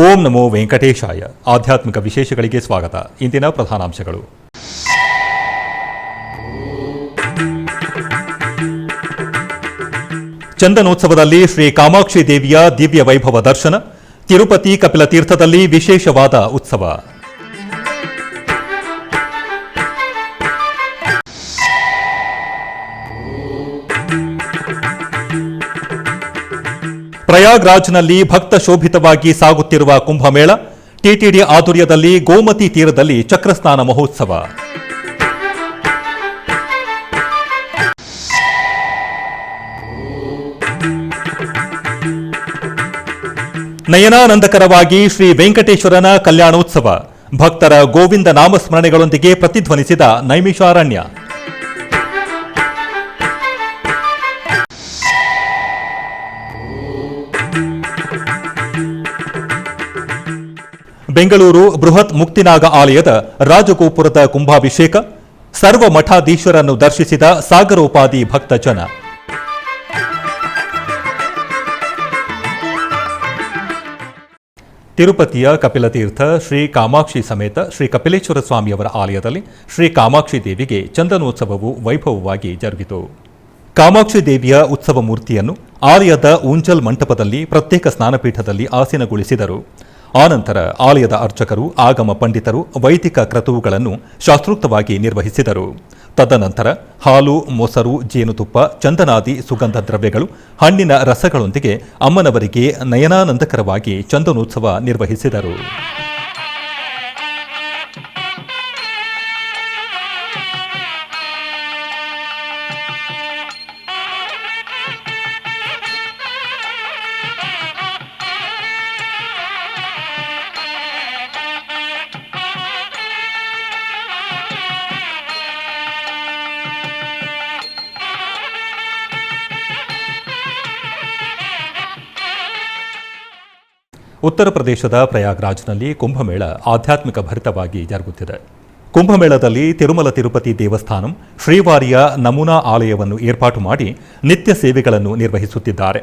ಓಂ ನಮೋ ವೆಂಕಟೇಶಾಯ. ಆಧ್ಯಾತ್ಮಿಕ ವಿಶೇಷಗಳಿಗೆ ಸ್ವಾಗತ. ಇಂದಿನ ಪ್ರಧಾನಾಂಶಗಳು. ಚಂದನೋತ್ಸವದಲ್ಲಿ ಶ್ರೀ ಕಾಮಾಕ್ಷಿ ದೇವಿಯ ದಿವ್ಯ ವೈಭವ ದರ್ಶನ. ತಿರುಪತಿ ಕಪಿಲ ತೀರ್ಥದಲ್ಲಿ ವಿಶೇಷವಾದ ಉತ್ಸವ. ಪ್ರಯಾಗ್ರಾಜ್ನಲ್ಲಿ ಭಕ್ತ ಶೋಭಿತವಾಗಿ ಸಾಗುತ್ತಿರುವ ಕುಂಭಮೇಳ. ಟಿಟಿಡಿ ಆಧ್ವರ್ಯದಲ್ಲಿ ಗೋಮತಿ ತೀರದಲ್ಲಿ ಚಕ್ರಸ್ನಾನ ಮಹೋತ್ಸವ. ನಯನಾನಂದಕರವಾಗಿ ಶ್ರೀ ವೆಂಕಟೇಶ್ವರನ ಕಲ್ಯಾಣೋತ್ಸವ. ಭಕ್ತರ ಗೋವಿಂದ ನಾಮಸ್ಮರಣೆಗಳೊಂದಿಗೆ ಪ್ರತಿಧ್ವನಿಸಿದ ನೈಮಿಷಾರಣ್ಯ. ಬೆಂಗಳೂರು ಬೃಹತ್ ಮುಕ್ತಿನಾಗ ಆಲಯದ ರಾಜಗೋಪುರದ ಕುಂಭಾಭಿಷೇಕ. ಸರ್ವ ಮಠಾಧೀಶರನ್ನು ದರ್ಶಿಸಿದ ಸಾಗರೋಪಾದಿ ಭಕ್ತಜನ. ತಿರುಪತಿಯ ಕಪಿಲತೀರ್ಥ ಶ್ರೀ ಕಾಮಾಕ್ಷಿ ಸಮೇತ ಶ್ರೀ ಕಪಿಲೇಶ್ವರ ಸ್ವಾಮಿಯವರ ಆಲಯದಲ್ಲಿ ಶ್ರೀ ಕಾಮಾಕ್ಷಿ ದೇವಿಗೆ ಚಂದನೋತ್ಸವವು ವೈಭವವಾಗಿ ಜರುಗಿತು. ಕಾಮಾಕ್ಷಿ ದೇವಿಯ ಉತ್ಸವ ಮೂರ್ತಿಯನ್ನು ಆಲಯದ ಊಂಜಲ್ ಮಂಟಪದಲ್ಲಿ ಪ್ರತ್ಯೇಕ ಸ್ನಾನಪೀಠದಲ್ಲಿ ಆಸೀನಗೊಳಿಸಿದರು. ಆನಂತರ ಆಲಯದ ಅರ್ಚಕರು, ಆಗಮ ಪಂಡಿತರು ವೈದಿಕ ಕ್ರತುವುಗಳನ್ನು ಶಾಸ್ತ್ರೋಕ್ತವಾಗಿ ನಿರ್ವಹಿಸಿದರು. ತದನಂತರ ಹಾಲು, ಮೊಸರು, ಜೇನುತುಪ್ಪ, ಚಂದನಾದಿ ಸುಗಂಧ ದ್ರವ್ಯಗಳು, ಹಣ್ಣಿನ ರಸಗಳೊಂದಿಗೆ ಅಮ್ಮನವರಿಗೆ ನಯನಾನಂದಕರವಾಗಿ ಚಂದನೋತ್ಸವ ನಿರ್ವಹಿಸಿದರು. ಉತ್ತರ ಪ್ರದೇಶದ ಪ್ರಯಾಗ್ರಾಜ್ನಲ್ಲಿ ಕುಂಭಮೇಳ ಆಧ್ಯಾತ್ಮಿಕ ಭರಿತವಾಗಿ ಜರುಗುತ್ತಿದೆ. ಕುಂಭಮೇಳದಲ್ಲಿ ತಿರುಮಲ ತಿರುಪತಿ ದೇವಸ್ಥಾನಂ ಶ್ರೀವಾರಿಯ ನಮೂನಾ ಆಲಯವನ್ನು ಏರ್ಪಾಟು ಮಾಡಿ ನಿತ್ಯ ಸೇವೆಗಳನ್ನು ನಿರ್ವಹಿಸುತ್ತಿದ್ದಾರೆ.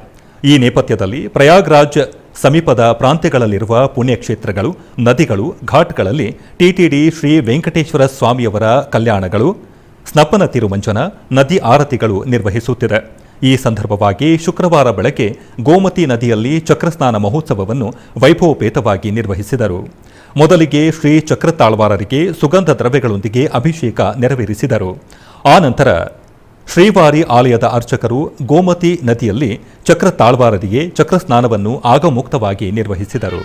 ಈ ನೇಪಥ್ಯದಲ್ಲಿ ಪ್ರಯಾಗ್ರಾಜ್ ಸಮೀಪದ ಪ್ರಾಂತ್ಯಗಳಲ್ಲಿರುವ ಪುಣ್ಯಕ್ಷೇತ್ರಗಳು, ನದಿಗಳು, ಘಾಟ್ಗಳಲ್ಲಿ ಟಿಟಿಡಿ ಶ್ರೀ ವೆಂಕಟೇಶ್ವರ ಸ್ವಾಮಿಯವರ ಕಲ್ಯಾಣಗಳು, ಸ್ನಪನ ತಿರುಮಂಜನ, ನದಿ ಆರತಿಗಳು ನಿರ್ವಹಿಸುತ್ತಿದೆ. ಈ ಸಂದರ್ಭವಾಗಿ ಶುಕ್ರವಾರ ಬೆಳಗ್ಗೆ ಗೋಮತಿ ನದಿಯಲ್ಲಿ ಚಕ್ರಸ್ನಾನ ಮಹೋತ್ಸವವನ್ನು ವೈಭವಪೇತವಾಗಿ ನಿರ್ವಹಿಸಿದರು. ಮೊದಲಿಗೆ ಶ್ರೀ ಚಕ್ರತಾಳ್ವಾರರಿಗೆ ಸುಗಂಧ ದ್ರವ್ಯಗಳೊಂದಿಗೆ ಅಭಿಷೇಕ ನೆರವೇರಿಸಿದರು. ಆನಂತರ ಶ್ರೀವಾರಿ ಆಲಯದ ಅರ್ಚಕರು ಗೋಮತಿ ನದಿಯಲ್ಲಿ ಚಕ್ರತಾಳ್ವಾರರಿಗೆ ಚಕ್ರಸ್ನಾನವನ್ನು ಆಗಮುಕ್ತವಾಗಿ ನಿರ್ವಹಿಸಿದರು.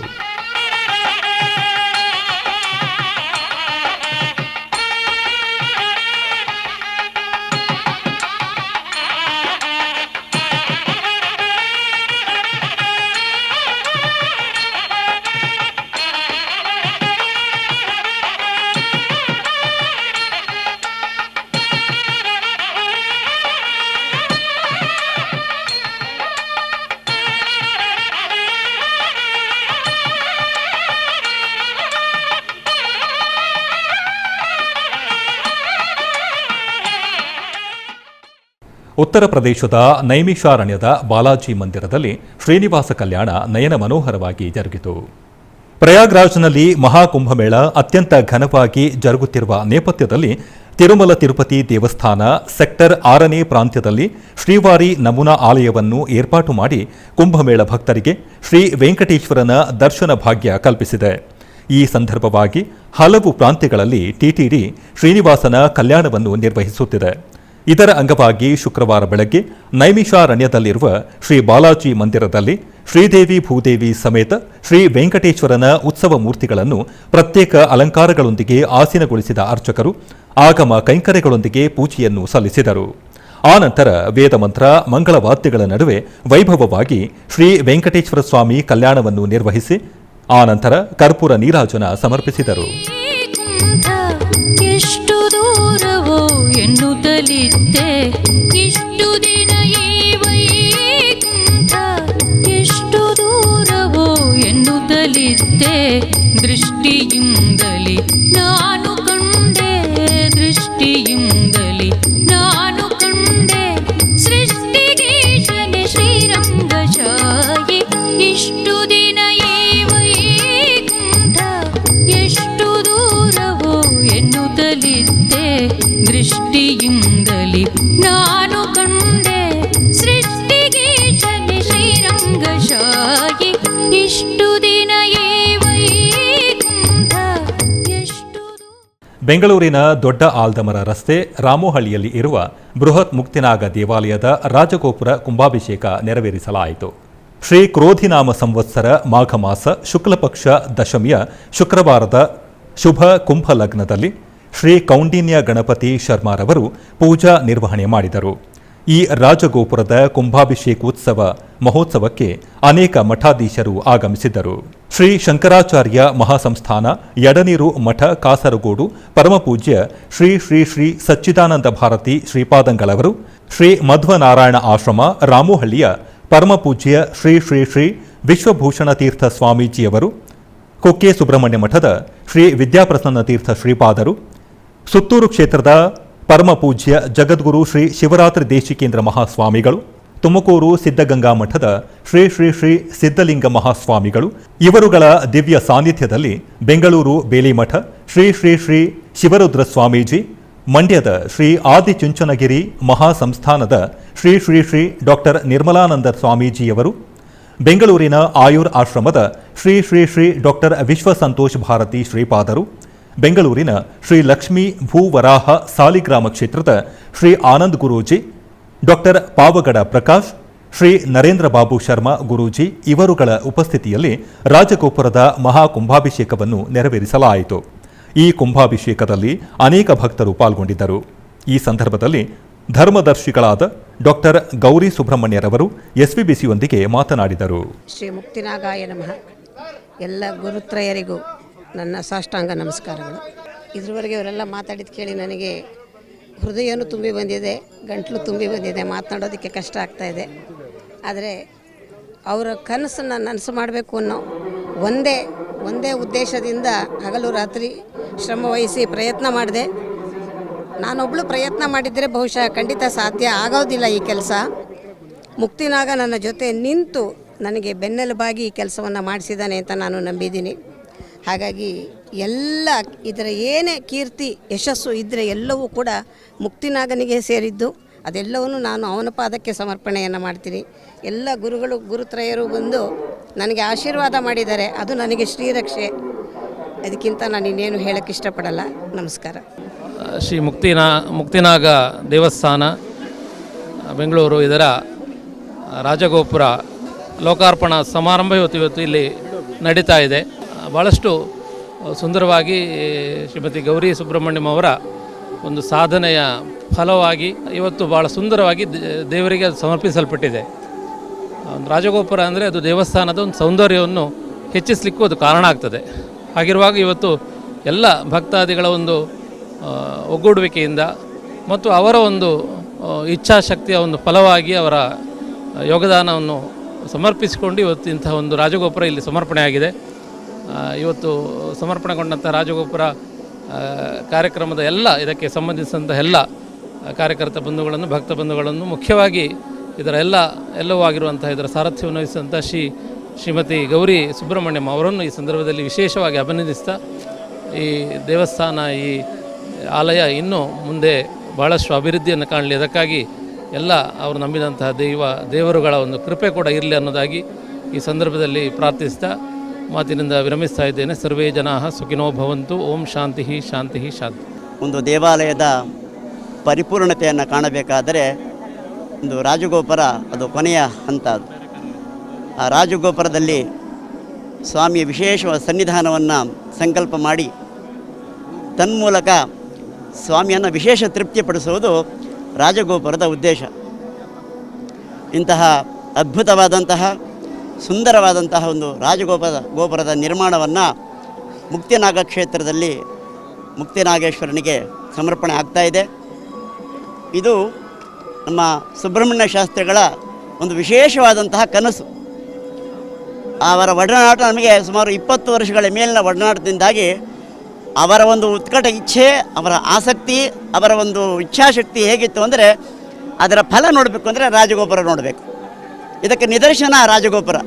ಉತ್ತರ ಪ್ರದೇಶದ ನೈಮಿಷಾರಣ್ಯದ ಬಾಲಾಜಿ ಮಂದಿರದಲ್ಲಿ ಶ್ರೀನಿವಾಸ ಕಲ್ಯಾಣ ನಯನ ಮನೋಹರವಾಗಿ ಜರುಗಿತು. ಪ್ರಯಾಗ್ರಾಜ್ನಲ್ಲಿ ಮಹಾಕುಂಭಮೇಳ ಅತ್ಯಂತ ಘನವಾಗಿ ಜರುಗುತ್ತಿರುವ ನೇಪಥ್ಯದಲ್ಲಿ ತಿರುಮಲ ತಿರುಪತಿ ದೇವಸ್ಥಾನ ಸೆಕ್ಟರ್ 6ನೇ ಪ್ರಾಂತ್ಯದಲ್ಲಿ ಶ್ರೀವಾರಿ ನಮೂನಾ ಆಲಯವನ್ನು ಏರ್ಪಾಟು ಮಾಡಿ ಕುಂಭಮೇಳ ಭಕ್ತರಿಗೆ ಶ್ರೀ ವೆಂಕಟೇಶ್ವರನ ದರ್ಶನ ಭಾಗ್ಯ ಕಲ್ಪಿಸಿದೆ. ಈ ಸಂದರ್ಭವಾಗಿ ಹಲವು ಪ್ರಾಂತ್ಯಗಳಲ್ಲಿ ಟಿಟಿಡಿ ಶ್ರೀನಿವಾಸನ ಕಲ್ಯಾಣವನ್ನು ನಿರ್ವಹಿಸುತ್ತಿದೆ. ಇದರ ಅಂಗವಾಗಿ ಶುಕ್ರವಾರ ಬೆಳಗ್ಗೆ ನೈಮಿಷಾರಣ್ಯದಲ್ಲಿರುವ ಶ್ರೀ ಬಾಲಾಜಿ ಮಂದಿರದಲ್ಲಿ ಶ್ರೀದೇವಿ ಭೂದೇವಿ ಸಮೇತ ಶ್ರೀ ವೆಂಕಟೇಶ್ವರನ ಉತ್ಸವ ಮೂರ್ತಿಗಳನ್ನು ಪ್ರತ್ಯೇಕ ಅಲಂಕಾರಗಳೊಂದಿಗೆ ಆಸೀನಗೊಳಿಸಿದ ಅರ್ಚಕರು ಆಗಮ ಕೈಂಕರ್ಯಗಳೊಂದಿಗೆ ಪೂಜೆಯನ್ನು ಸಲ್ಲಿಸಿದರು. ಆನಂತರ ವೇದಮಂತ್ರ, ಮಂಗಳವಾದ್ಯಗಳ ನಡುವೆ ವೈಭವವಾಗಿ ಶ್ರೀ ವೆಂಕಟೇಶ್ವರ ಸ್ವಾಮಿ ಕಲ್ಯಾಣವನ್ನು ನಿರ್ವಹಿಸಿ ಆನಂತರ ಕರ್ಪೂರ ನೀರಾಜನ ಸಮರ್ಪಿಸಿದರು. ಎನ್ನುತ್ತಲಿದ್ದೆ ಇಷ್ಟು ದಿನ ಈ ವೈಕುಂಠ ಎಷ್ಟು ದೂರವೋ ಎನ್ನುತ್ತಲಿದ್ದೆ ದೃಷ್ಟಿಯಿಂದಲೇ ನಾನು ಕಂಡೆ ದೃಷ್ಟಿಯಿಂದಲೇ ನಾನು ಕಂಡೆ ಸೃಷ್ಟಿಗೀಶನೆ ಶ್ರೀರಂಗಶಾಹಿ ಇಷ್ಟು ದಿನ ಈ ವೈ ಬೆಂಗಳೂರಿನ ದೊಡ್ಡ ಆಲ್ದಮರ ರಸ್ತೆ ರಾಮೋಹಳ್ಳಿಯಲ್ಲಿ ಇರುವ ಬೃಹತ್ ಮುಕ್ತಿನಾಗ ದೇವಾಲಯದ ರಾಜಗೋಪುರ ಕುಂಭಾಭಿಷೇಕ ನೆರವೇರಿಸಲಾಯಿತು. ಶ್ರೀ ಕ್ರೋಧಿನಾಮ ಸಂವತ್ಸರ ಮಾಘ ಮಾಸ ಶುಕ್ಲಪಕ್ಷ ದಶಮಿಯ ಶುಕ್ರವಾರದ ಶುಭ ಕುಂಭ ಲಗ್ನದಲ್ಲಿ ಶ್ರೀ ಕೌಂಡಿನ್ಯ ಗಣಪತಿ ಶರ್ಮಾರವರು ಪೂಜಾ ನಿರ್ವಹಣೆ ಮಾಡಿದರು. ಈ ರಾಜಗೋಪುರದ ಕುಂಭಾಭಿಷೇಕೋತ್ಸವ ಮಹೋತ್ಸವಕ್ಕೆ ಅನೇಕ ಮಠಾಧೀಶರು ಆಗಮಿಸಿದ್ದರು. ಶ್ರೀ ಶಂಕರಾಚಾರ್ಯ ಮಹಾಸಂಸ್ಥಾನ ಯಡನೀರು ಮಠ ಕಾಸರಗೋಡು ಪರಮಪೂಜ್ಯ ಶ್ರೀ ಶ್ರೀ ಶ್ರೀ ಸಚ್ಚಿದಾನಂದ ಭಾರತಿ ಶ್ರೀಪಾದಂಗಳವರು, ಶ್ರೀ ಮಧ್ವನಾರಾಯಣ ಆಶ್ರಮ ರಾಮೋಹಳ್ಳಿಯ ಪರಮಪೂಜ್ಯ ಶ್ರೀ ಶ್ರೀ ಶ್ರೀ ವಿಶ್ವಭೂಷಣ ತೀರ್ಥ ಸ್ವಾಮೀಜಿಯವರು, ಕುಕ್ಕೆ ಸುಬ್ರಹ್ಮಣ್ಯ ಮಠದ ಶ್ರೀ ವಿದ್ಯಾಪ್ರಸನ್ನ ತೀರ್ಥ ಶ್ರೀಪಾದರು, ಸುತ್ತೂರು ಕ್ಷೇತ್ರದ ಪರಮಪೂಜ್ಯ ಜಗದ್ಗುರು ಶ್ರೀ ಶಿವರಾತ್ರಿ ದೇಶಿಕೇಂದ್ರ ಮಹಾಸ್ವಾಮಿಗಳು, ತುಮಕೂರು ಸಿದ್ಧಗಂಗಾ ಮಠದ ಶ್ರೀ ಶ್ರೀ ಶ್ರೀ ಸಿದ್ಧಲಿಂಗ ಮಹಾಸ್ವಾಮಿಗಳು ಇವರುಗಳ ದಿವ್ಯ ಸಾನ್ನಿಧ್ಯದಲ್ಲಿ ಬೆಂಗಳೂರು ಬೇಲಿಮಠ ಶ್ರೀ ಶ್ರೀ ಶ್ರೀ ಶಿವರುದ್ರ ಸ್ವಾಮೀಜಿ, ಮಂಡ್ಯದ ಶ್ರೀ ಆದಿಚುಂಚನಗಿರಿ ಮಹಾಸಂಸ್ಥಾನದ ಶ್ರೀ ಶ್ರೀ ಶ್ರೀ ಡಾಕ್ಟರ್ ನಿರ್ಮಲಾನಂದ ಸ್ವಾಮೀಜಿಯವರು, ಬೆಂಗಳೂರಿನ ಆಯುರ್ ಆಶ್ರಮದ ಶ್ರೀ ಶ್ರೀ ಶ್ರೀ ಡಾಕ್ಟರ್ ವಿಶ್ವಸಂತೋಷ್ ಭಾರತಿ ಶ್ರೀಪಾದರು, ಬೆಂಗಳೂರಿನ ಶ್ರೀ ಲಕ್ಷ್ಮೀ ಭೂವರಾಹ ಸಾಲಿಗ್ರಾಮ ಕ್ಷೇತ್ರದ ಶ್ರೀ ಆನಂದ್ ಗುರೂಜಿ, ಡಾಕ್ಟರ್ ಪಾವಗಡ ಪ್ರಕಾಶ್, ಶ್ರೀ ನರೇಂದ್ರ ಬಾಬು ಶರ್ಮಾ ಗುರೂಜಿ ಇವರುಗಳ ಉಪಸ್ಥಿತಿಯಲ್ಲಿ ರಾಜಗೋಪುರದ ಮಹಾಕುಂಭಾಭಿಷೇಕವನ್ನು ನೆರವೇರಿಸಲಾಯಿತು. ಈ ಕುಂಭಾಭಿಷೇಕದಲ್ಲಿ ಅನೇಕ ಭಕ್ತರು ಪಾಲ್ಗೊಂಡಿದ್ದರು. ಈ ಸಂದರ್ಭದಲ್ಲಿ ಧರ್ಮದರ್ಶಿಗಳಾದ ಡಾಕ್ಟರ್ ಗೌರಿ ಸುಬ್ರಹ್ಮಣ್ಯರವರು ಎಸ್ವಿಬಿಸಿಯೊಂದಿಗೆ ಮಾತನಾಡಿದರು. ಶ್ರೀ ಮುಕ್ತಿನಾಗಾಯ ನಮಃ. ಎಲ್ಲ ಗುರುತ್ರಯರಿಗೂ ನನ್ನ ಸಾಷ್ಟಾಂಗ ನಮಸ್ಕಾರಗಳು. ಇದುವರೆಗೆ ಅವರೆಲ್ಲ ಮಾತಾಡಿದ ಕೇಳಿ ನನಗೆ ಹೃದಯನೂ ತುಂಬಿ ಬಂದಿದೆ, ಗಂಟಲು ತುಂಬಿ ಬಂದಿದೆ, ಮಾತನಾಡೋದಕ್ಕೆ ಕಷ್ಟ ಆಗ್ತಾಯಿದೆ. ಆದರೆ ಅವರ ಕನಸನ್ನು ನನಸು ಮಾಡಬೇಕು ಅನ್ನೋ ಒಂದೇ ಉದ್ದೇಶದಿಂದ ಹಗಲು ರಾತ್ರಿ ಶ್ರಮ ವಹಿಸಿ ಪ್ರಯತ್ನ ಮಾಡಿದೆ. ನಾನೊಬ್ಬಳು ಪ್ರಯತ್ನ ಮಾಡಿದರೆ ಬಹುಶಃ ಖಂಡಿತ ಸಾಧ್ಯ ಆಗೋದಿಲ್ಲ ಈ ಕೆಲಸ. ಮುಕ್ತಿನಾಗ ನನ್ನ ಜೊತೆ ನಿಂತು ನನಗೆ ಬೆನ್ನೆಲುಬಾಗಿ ಈ ಕೆಲಸವನ್ನು ಮಾಡಿಸಿದ್ದಾನೆ ಅಂತ ನಾನು ನಂಬಿದ್ದೀನಿ. ಹಾಗಾಗಿ ಎಲ್ಲ ಇದರ ಏನೇ ಕೀರ್ತಿ ಯಶಸ್ಸು ಇದ್ದರೆ ಎಲ್ಲವೂ ಕೂಡ ಮುಕ್ತಿನಾಗನಿಗೆ ಸೇರಿದ್ದು. ಅದೆಲ್ಲವನ್ನೂ ನಾನು ಅವನ ಪಾದಕ್ಕೆ ಸಮರ್ಪಣೆಯನ್ನು ಮಾಡ್ತೀನಿ. ಎಲ್ಲ ಗುರುತ್ರಯರು ಬಂದು ನನಗೆ ಆಶೀರ್ವಾದ ಮಾಡಿದ್ದಾರೆ, ಅದು ನನಗೆ ಶ್ರೀರಕ್ಷೆ. ಅದಕ್ಕಿಂತ ನಾನು ಇನ್ನೇನು ಹೇಳೋಕ್ಕೆ ಇಷ್ಟಪಡಲ್ಲ. ನಮಸ್ಕಾರ. ಶ್ರೀ ಮುಕ್ತಿನಾಗ ದೇವಸ್ಥಾನ ಬೆಂಗಳೂರು, ಇದರ ರಾಜಗೋಪುರ ಲೋಕಾರ್ಪಣಾ ಸಮಾರಂಭ ಇವತ್ತು ಇಲ್ಲಿ ನಡೀತಾ ಇದೆ. ಭಾಳಷ್ಟು ಸುಂದರವಾಗಿ ಶ್ರೀಮತಿ ಗೌರಿ ಸುಬ್ರಹ್ಮಣ್ಯಂ ಅವರ ಒಂದು ಸಾಧನೆಯ ಫಲವಾಗಿ ಇವತ್ತು ಭಾಳ ಸುಂದರವಾಗಿ ದೇವರಿಗೆ ಅದು ಸಮರ್ಪಿಸಲ್ಪಟ್ಟಿದೆ. ಒಂದು ರಾಜಗೋಪುರ ಅಂದರೆ ಅದು ದೇವಸ್ಥಾನದ ಒಂದು ಸೌಂದರ್ಯವನ್ನು ಹೆಚ್ಚಿಸಲಿಕ್ಕೂ ಅದು ಕಾರಣ ಆಗ್ತದೆ. ಹಾಗಿರುವಾಗ ಇವತ್ತು ಎಲ್ಲ ಭಕ್ತಾದಿಗಳ ಒಂದು ಒಗ್ಗೂಡುವಿಕೆಯಿಂದ ಮತ್ತು ಅವರ ಒಂದು ಇಚ್ಛಾಶಕ್ತಿಯ ಒಂದು ಫಲವಾಗಿ ಅವರ ಯೋಗದಾನವನ್ನು ಸಮರ್ಪಿಸಿಕೊಂಡು ಇವತ್ತು ಇಂತಹ ಒಂದು ರಾಜಗೋಪುರ ಇಲ್ಲಿ ಸಮರ್ಪಣೆಯಾಗಿದೆ. ಇವತ್ತು ಸಮರ್ಪಣೆಗೊಂಡಂಥ ರಾಜಗೋಪುರ ಕಾರ್ಯಕ್ರಮದ ಇದಕ್ಕೆ ಸಂಬಂಧಿಸಿದಂಥ ಎಲ್ಲ ಕಾರ್ಯಕರ್ತ ಬಂಧುಗಳನ್ನು, ಭಕ್ತ ಬಂಧುಗಳನ್ನು, ಮುಖ್ಯವಾಗಿ ಇದರ ಎಲ್ಲವೂ ಆಗಿರುವಂಥ ಇದರ ಸಾರಥ್ಯವನ್ನು ವಹಿಸಿದಂಥ ಶ್ರೀಮತಿ ಗೌರಿ ಸುಬ್ರಹ್ಮಣ್ಯಂ ಅವರನ್ನು ಈ ಸಂದರ್ಭದಲ್ಲಿ ವಿಶೇಷವಾಗಿ ಅಭಿನಂದಿಸ್ತಾ, ಈ ದೇವಸ್ಥಾನ, ಈ ಆಲಯ ಇನ್ನೂ ಮುಂದೆ ಭಾಳಷ್ಟು ಅಭಿವೃದ್ಧಿಯನ್ನು ಕಾಣಲಿ, ಅದಕ್ಕಾಗಿ ಎಲ್ಲ ಅವರು ನಂಬಿದಂತಹ ದೇವರುಗಳ ಒಂದು ಕೃಪೆ ಕೂಡ ಇರಲಿ ಅನ್ನೋದಾಗಿ ಈ ಸಂದರ್ಭದಲ್ಲಿ ಪ್ರಾರ್ಥಿಸ್ತಾ ಮಾತಿನಿಂದ ವಿರಮಿಸ್ತಾ ಇದ್ದೇನೆ. ಸರ್ವೇ ಜನಾಃ ಸುಖಿನೋ ಭವಂತು. ಓಂ ಶಾಂತಿ ಶಾಂತಿ ಶಾಂತಿ. ಒಂದು ದೇವಾಲಯದ ಪರಿಪೂರ್ಣತೆಯನ್ನು ಕಾಣಬೇಕಾದರೆ ಒಂದು ರಾಜಗೋಪುರ ಅದು ಕೊನೆಯ ಹಂತ. ಆ ರಾಜಗೋಪುರದಲ್ಲಿ ಸ್ವಾಮಿಯ ವಿಶೇಷವಾದ ಸನ್ನಿಧಾನವನ್ನು ಸಂಕಲ್ಪ ಮಾಡಿ ತನ್ಮೂಲಕ ಸ್ವಾಮಿಯನ್ನು ವಿಶೇಷ ತೃಪ್ತಿಪಡಿಸುವುದು ರಾಜಗೋಪುರದ ಉದ್ದೇಶ. ಇಂತಹ ಅದ್ಭುತವಾದಂತಹ ಸುಂದರವಾದಂತಹ ಒಂದು ಗೋಪುರದ ನಿರ್ಮಾಣವನ್ನು ಮುಕ್ತಿನಾಗ ಕ್ಷೇತ್ರದಲ್ಲಿ ಮುಕ್ತಿನಾಗೇಶ್ವರನಿಗೆ ಸಮರ್ಪಣೆ ಆಗ್ತಾಯಿದೆ. ಇದು ನಮ್ಮ ಸುಬ್ರಹ್ಮಣ್ಯ ಶಾಸ್ತ್ರಿಗಳ ಒಂದು ವಿಶೇಷವಾದಂತಹ ಕನಸು. ಅವರ ಒಡನಾಟ ನಮಗೆ ಸುಮಾರು 20 ವರ್ಷಗಳ ಮೇಲಿನ ಒಡನಾಟದಿಂದಾಗಿ ಅವರ ಒಂದು ಉತ್ಕಟ ಇಚ್ಛೆ, ಅವರ ಆಸಕ್ತಿ, ಅವರ ಒಂದು ಇಚ್ಛಾಶಕ್ತಿ ಹೇಗಿತ್ತು ಅಂದರೆ ಅದರ ಫಲ ನೋಡಬೇಕು ಅಂದರೆ ರಾಜಗೋಪುರ ನೋಡಬೇಕು. ಇದಕ್ಕೆ ನಿದರ್ಶನ ರಾಜಗೋಪುರ.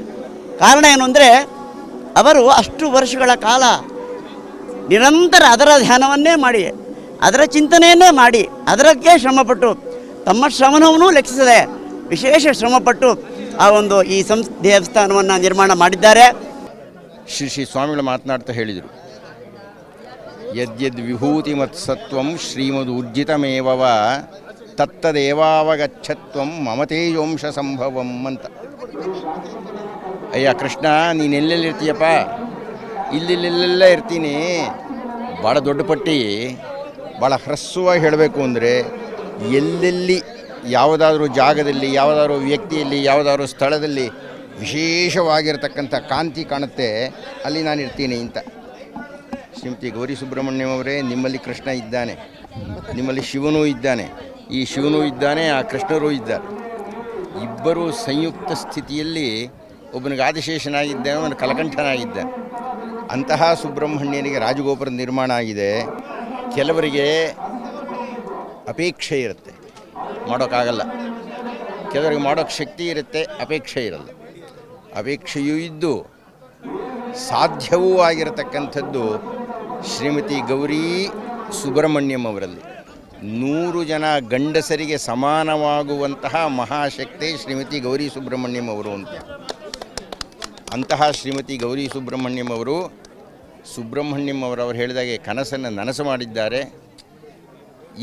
ಕಾರಣ ಏನು ಅಂದರೆ ಅವರು ಅಷ್ಟು ವರ್ಷಗಳ ಕಾಲ ನಿರಂತರ ಅದರ ಧ್ಯಾನವನ್ನೇ ಮಾಡಿ, ಅದರ ಚಿಂತನೆಯನ್ನೇ ಮಾಡಿ, ಅದಕ್ಕೆ ಶ್ರಮಪಟ್ಟು, ತಮ್ಮ ಶ್ರಮವನ್ನು ಲೆಕ್ಕಿಸದೆ ವಿಶೇಷ ಶ್ರಮಪಟ್ಟು ಆ ಒಂದು ಈ ದೇವಸ್ಥಾನವನ್ನು ನಿರ್ಮಾಣ ಮಾಡಿದ್ದಾರೆ. ಶ್ರೀ ಸ್ವಾಮಿಗಳು ಮಾತನಾಡ್ತಾ ಹೇಳಿದರು, ಯದ್ಯದ್ ವಿಭೂತಿಮತ್ಸತ್ವಂ ಶ್ರೀಮದೂರ್ಜಿತಮೇವವ ತತ್ತದೇವಾವಗಚ್ಚತ್ವಂ ಮಮತೇಜೋಂಶ ಸಂಭವಂ ಅಂತ. ಅಯ್ಯ ಕೃಷ್ಣ, ನೀನೆಲ್ಲೆಲ್ಲಿರ್ತೀಯಪ್ಪ? ಇಲ್ಲಿಲ್ಲೆಲ್ಲ ಇರ್ತೀನಿ. ಭಾಳ ದೊಡ್ಡ ಪಟ್ಟಿ, ಭಾಳ ಹ್ರಸ್ವವಾಗಿ ಹೇಳಬೇಕು ಅಂದರೆ, ಎಲ್ಲೆಲ್ಲಿ ಯಾವುದಾದ್ರೂ ಜಾಗದಲ್ಲಿ, ಯಾವುದಾದ್ರೂ ವ್ಯಕ್ತಿಯಲ್ಲಿ, ಯಾವುದಾದ್ರೂ ಸ್ಥಳದಲ್ಲಿ ವಿಶೇಷವಾಗಿರ್ತಕ್ಕಂಥ ಕಾಂತಿ ಕಾಣುತ್ತೆ, ಅಲ್ಲಿ ನಾನು ಇರ್ತೀನಿ ಅಂತ. ಶ್ರೀಮತಿ ಗೌರಿ ಸುಬ್ರಹ್ಮಣ್ಯಂ ಅವರೇ, ನಿಮ್ಮಲ್ಲಿ ಕೃಷ್ಣ ಇದ್ದಾನೆ, ನಿಮ್ಮಲ್ಲಿ ಶಿವನೂ ಇದ್ದಾನೆ. ಈ ಶಿವನೂ ಇದ್ದಾನೆ, ಆ ಕೃಷ್ಣರೂ ಇದ್ದಾರೆ. ಇಬ್ಬರೂ ಸಂಯುಕ್ತ ಸ್ಥಿತಿಯಲ್ಲಿ ಒಬ್ಬನಿಗೆ ಆದಿಶೇಷನಾಗಿದ್ದಾನೆ, ಅವನು ಕಲಕಂಠನಾಗಿದ್ದಾನೆ. ಅಂತಹ ಸುಬ್ರಹ್ಮಣ್ಯನಿಗೆ ರಾಜಗೋಪುರದ ನಿರ್ಮಾಣ ಆಗಿದೆ. ಕೆಲವರಿಗೆ ಅಪೇಕ್ಷೆ ಇರುತ್ತೆ, ಮಾಡೋಕ್ಕಾಗಲ್ಲ. ಕೆಲವರಿಗೆ ಮಾಡೋಕ್ಕೆ ಶಕ್ತಿ ಇರುತ್ತೆ, ಅಪೇಕ್ಷೆ ಇರಲ್ಲ. ಅಪೇಕ್ಷೆಯೂ ಇದ್ದು ಸಾಧ್ಯವೂ ಆಗಿರತಕ್ಕಂಥದ್ದು ಶ್ರೀಮತಿ ಗೌರಿ ಸುಬ್ರಹ್ಮಣ್ಯಂ ಅವರಲ್ಲಿ. 100 ಜನ ಗಂಡಸರಿಗೆ ಸಮಾನವಾಗುವಂತಹ ಮಹಾಶಕ್ತಿ ಶ್ರೀಮತಿ ಗೌರಿ ಸುಬ್ರಹ್ಮಣ್ಯಂ ಅವರು ಅಂತ. ಅಂತಹ ಶ್ರೀಮತಿ ಗೌರಿ ಸುಬ್ರಹ್ಮಣ್ಯಂ ಅವರು ಹೇಳಿದಾಗೆ ಕನಸನ್ನು ನನಸು ಮಾಡಿದ್ದಾರೆ.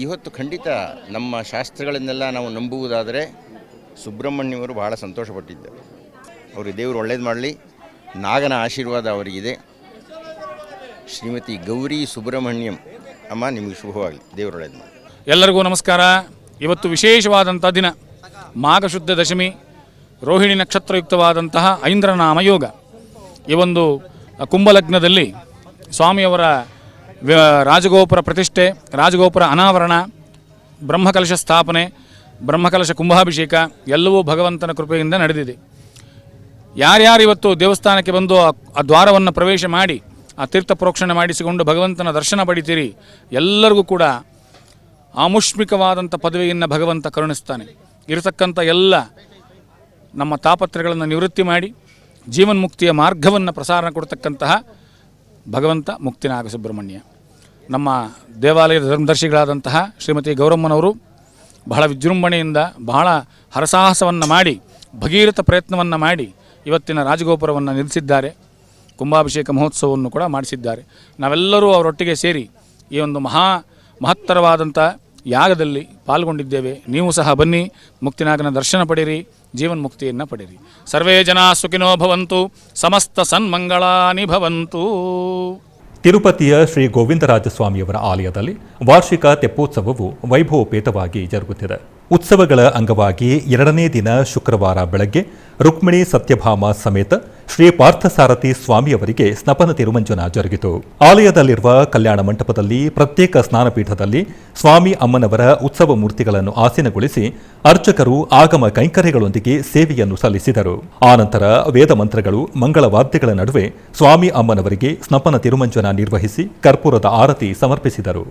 ಇವತ್ತು ಖಂಡಿತ ನಮ್ಮ ಶಾಸ್ತ್ರಗಳನ್ನೆಲ್ಲ ನಾವು ನಂಬುವುದಾದರೆ ಸುಬ್ರಹ್ಮಣ್ಯವರು ಬಹಳ ಸಂತೋಷಪಟ್ಟಿದ್ದಾರೆ. ಅವರು ದೇವರು ಒಳ್ಳೇದು ಮಾಡಲಿ, ನಾಗನ ಆಶೀರ್ವಾದ ಅವರಿಗಿದೆ. ಶ್ರೀಮತಿ ಗೌರಿ ಸುಬ್ರಹ್ಮಣ್ಯಂ ಅಮ್ಮ, ನಿಮಗೆ ಶುಭವಾಗಲಿ, ದೇವರು ಒಳ್ಳೇದು ಮಾಡಲಿ. ಎಲ್ಲರಿಗೂ ನಮಸ್ಕಾರ. ಇವತ್ತು ವಿಶೇಷವಾದಂಥ ದಿನ, ಮಾಘ ಶುದ್ಧ ದಶಮಿ, ರೋಹಿಣಿ ನಕ್ಷತ್ರಯುಕ್ತವಾದಂತಹ ಐಂದ್ರನಾಮ ಯೋಗ. ಈ ಒಂದು ಕುಂಭಲಗ್ನದಲ್ಲಿ ಸ್ವಾಮಿಯವರ ರಾಜಗೋಪುರ ಪ್ರತಿಷ್ಠೆ, ರಾಜಗೋಪುರ ಅನಾವರಣ, ಬ್ರಹ್ಮಕಲಶ ಸ್ಥಾಪನೆ, ಬ್ರಹ್ಮಕಲಶ ಕುಂಭಾಭಿಷೇಕ ಎಲ್ಲವೂ ಭಗವಂತನ ಕೃಪೆಯಿಂದ ನಡೆದಿದೆ. ಯಾರ್ಯಾರು ಇವತ್ತು ದೇವಸ್ಥಾನಕ್ಕೆ ಬಂದು ಆ ದ್ವಾರವನ್ನು ಪ್ರವೇಶ ಮಾಡಿ ಆ ತೀರ್ಥ ಪ್ರೋಕ್ಷಣೆ ಮಾಡಿಸಿಕೊಂಡು ಭಗವಂತನ ದರ್ಶನ ಪಡಿತೀರಿ, ಎಲ್ಲರಿಗೂ ಕೂಡ ಆಮುಷ್ಮಿಕವಾದಂಥ ಪದವಿಯನ್ನು ಭಗವಂತ ಕರುಣಿಸ್ತಾನೆ. ಇರತಕ್ಕಂಥ ಎಲ್ಲ ನಮ್ಮ ತಾಪತ್ರಗಳನ್ನು ನಿವೃತ್ತಿ ಮಾಡಿ ಜೀವನ್ಮುಕ್ತಿಯ ಮಾರ್ಗವನ್ನು ಪ್ರಸಾರ ಕೊಡ್ತಕ್ಕಂತಹ ಭಗವಂತ ಮುಕ್ತಿನಾಗ ಸುಬ್ರಹ್ಮಣ್ಯ. ನಮ್ಮ ದೇವಾಲಯದ ಧರ್ಮದರ್ಶಿಗಳಾದಂತಹ ಶ್ರೀಮತಿ ಗೌರಮ್ಮನವರು ಬಹಳ ವಿಜೃಂಭಣೆಯಿಂದ, ಬಹಳ ಹರಸಾಹಸವನ್ನು ಮಾಡಿ, ಭಗೀರಥ ಪ್ರಯತ್ನವನ್ನು ಮಾಡಿ ಇವತ್ತಿನ ರಾಜಗೋಪುರವನ್ನು ನಿಲ್ಲಿಸಿದ್ದಾರೆ. ಕುಂಭಾಭಿಷೇಕ ಮಹೋತ್ಸವವನ್ನು ಕೂಡ ಮಾಡಿಸಿದ್ದಾರೆ. ನಾವೆಲ್ಲರೂ ಅವರೊಟ್ಟಿಗೆ ಸೇರಿ ಈ ಒಂದು ಮಹತ್ತರವಾದಂಥ ಯಾಗದಲ್ಲಿ ಪಾಲ್ಗೊಂಡಿದ್ದೇವೆ. ನೀವು ಸಹ ಬನ್ನಿ, ಮುಕ್ತಿನಾಗನ ದರ್ಶನ ಪಡಿರಿ, ಜೀವನ್ಮುಕ್ತಿಯನ್ನು ಪಡಿರಿ. ಸರ್ವೇ ಜನ ಸುಖಿನೋ ಭವಂತು, ಸಮಸ್ತ ಸನ್ಮಂಗಳಾನಿ ಭವಂತು. ತಿರುಪತಿಯ ಶ್ರೀ ಗೋವಿಂದರಾಜಸ್ವಾಮಿಯವರ ಆಲಯದಲ್ಲಿ ವಾರ್ಷಿಕ ತೆಪ್ಪೋತ್ಸವವು ವೈಭವೋಪೇತವಾಗಿ ಜರುಗುತ್ತಿದೆ. ಉತ್ಸವಗಳ ಅಂಗವಾಗಿ 2ನೇ ದಿನ ಶುಕ್ರವಾರ ಬೆಳಗ್ಗೆ ರುಕ್ಮಿಣಿ ಸತ್ಯಭಾಮ ಸಮೇತ ಶ್ರೀ ಪಾರ್ಥಸಾರಥಿ ಸ್ವಾಮಿಯವರಿಗೆ ಸ್ನಪನ ತಿರುಮಂಜನ ಜರುಗಿತು. ಆಲಯದಲ್ಲಿರುವ ಕಲ್ಯಾಣ ಮಂಟಪದಲ್ಲಿ ಪ್ರತ್ಯೇಕ ಸ್ನಾನಪೀಠದಲ್ಲಿ ಸ್ವಾಮಿ ಅಮ್ಮನವರ ಉತ್ಸವ ಮೂರ್ತಿಗಳನ್ನು ಆಸೀನಗೊಳಿಸಿ ಅರ್ಚಕರು ಆಗಮ ಕೈಂಕರ್ಯಗಳೊಂದಿಗೆ ಸೇವೆಯನ್ನು ಸಲ್ಲಿಸಿದರು. ಆನಂತರ ವೇದ ಮಂತ್ರಗಳು, ಮಂಗಳವಾದ್ಯಗಳ ನಡುವೆ ಸ್ವಾಮಿ ಅಮ್ಮನವರಿಗೆ ಸ್ನಪನ ತಿರುಮಂಜನ ನಿರ್ವಹಿಸಿ ಕರ್ಪೂರದ ಆರತಿ ಸಮರ್ಪಿಸಿದರು.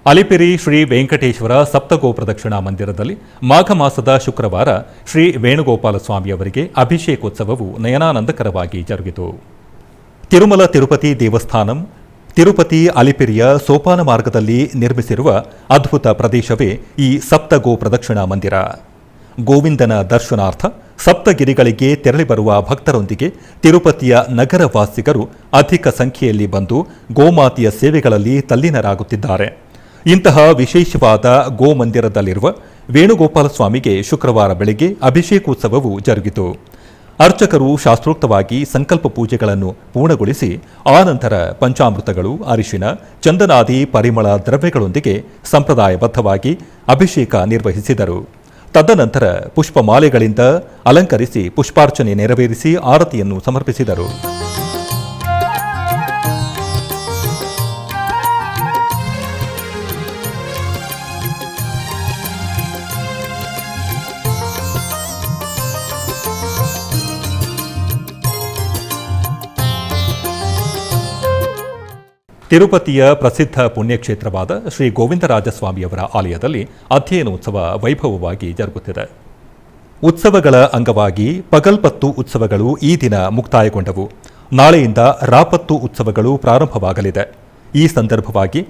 ಅಲಿಪಿರಿ ಶ್ರೀ ವೆಂಕಟೇಶ್ವರ ಸಪ್ತಗೋ ಪ್ರದಕ್ಷಿಣಾ ಮಂದಿರದಲ್ಲಿ ಮಾಘ ಮಾಸದ ಶುಕ್ರವಾರ ಶ್ರೀ ವೇಣುಗೋಪಾಲ ಸ್ವಾಮಿಯವರಿಗೆ ಅಭಿಷೇಕೋತ್ಸವವು ನಯನಾನಂದಕರವಾಗಿ ಜರುಗಿತು. ತಿರುಮಲ ತಿರುಪತಿ ದೇವಸ್ಥಾನಂ ತಿರುಪತಿ ಅಲಿಪಿರಿಯ ಸೋಪಾನ ಮಾರ್ಗದಲ್ಲಿ ನಿರ್ಮಿಸಿರುವ ಅದ್ಭುತ ಪ್ರದೇಶವೇ ಈ ಸಪ್ತಗೋ ಪ್ರದಕ್ಷಿಣಾ ಮಂದಿರ. ಗೋವಿಂದನ ದರ್ಶನಾರ್ಥ ಸಪ್ತಗಿರಿಗಳಿಗೆ ತೆರಳಿ ಬರುವ ಭಕ್ತರೊಂದಿಗೆ ತಿರುಪತಿಯ ನಗರವಾಸಿಗರು ಅಧಿಕ ಸಂಖ್ಯೆಯಲ್ಲಿ ಬಂದು ಗೋಮಾತೆಯ ಸೇವೆಗಳಲ್ಲಿ ತಲ್ಲೀನರಾಗುತ್ತಿದ್ದಾರೆ. ಇಂತಹ ವಿಶೇಷವಾದ ಗೋಮಂದಿರದಲ್ಲಿರುವ ವೇಣುಗೋಪಾಲ ಸ್ವಾಮಿಗೆ ಶುಕ್ರವಾರ ಬೆಳಗ್ಗೆ ಅಭಿಷೇಕೋತ್ಸವವು ಜರುಗಿತು. ಅರ್ಚಕರು ಶಾಸ್ತ್ರೋಕ್ತವಾಗಿ ಸಂಕಲ್ಪ ಪೂಜೆಗಳನ್ನು ಪೂರ್ಣಗೊಳಿಸಿ ಆನಂತರ ಪಂಚಾಮೃತಗಳು, ಅರಿಶಿನ, ಚಂದನಾದಿ ಪರಿಮಳ ದ್ರವ್ಯಗಳೊಂದಿಗೆ ಸಂಪ್ರದಾಯಬದ್ಧವಾಗಿ ಅಭಿಷೇಕ ನಿರ್ವಹಿಸಿದರು. ತದನಂತರ ಪುಷ್ಪಮಾಲೆಗಳಿಂದ ಅಲಂಕರಿಸಿ ಪುಷ್ಪಾರ್ಚನೆ ನೆರವೇರಿಸಿ ಆರತಿಯನ್ನು ಸಮರ್ಪಿಸಿದರು. ತಿರುಪತಿಯ ಪ್ರಸಿದ್ಧ ಪುಣ್ಯಕ್ಷೇತ್ರವಾದ ಶ್ರೀ ಗೋವಿಂದರಾಜಸ್ವಾಮಿಯವರ ಆಲಯದಲ್ಲಿ ಅಧ್ಯಯನೋತ್ಸವ ವೈಭವವಾಗಿ ಜರುಗುತ್ತಿದೆ. ಉತ್ಸವಗಳ ಅಂಗವಾಗಿ ಪಗಲ್ಪತ್ತು ಉತ್ಸವಗಳು ಈ ದಿನ ಮುಕ್ತಾಯಗೊಂಡವು. ನಾಳೆಯಿಂದ ರಾಪತ್ತು ಉತ್ಸವಗಳು ಪ್ರಾರಂಭವಾಗಲಿದೆ. ಈ ಸಂದರ್ಭವಾಗಿ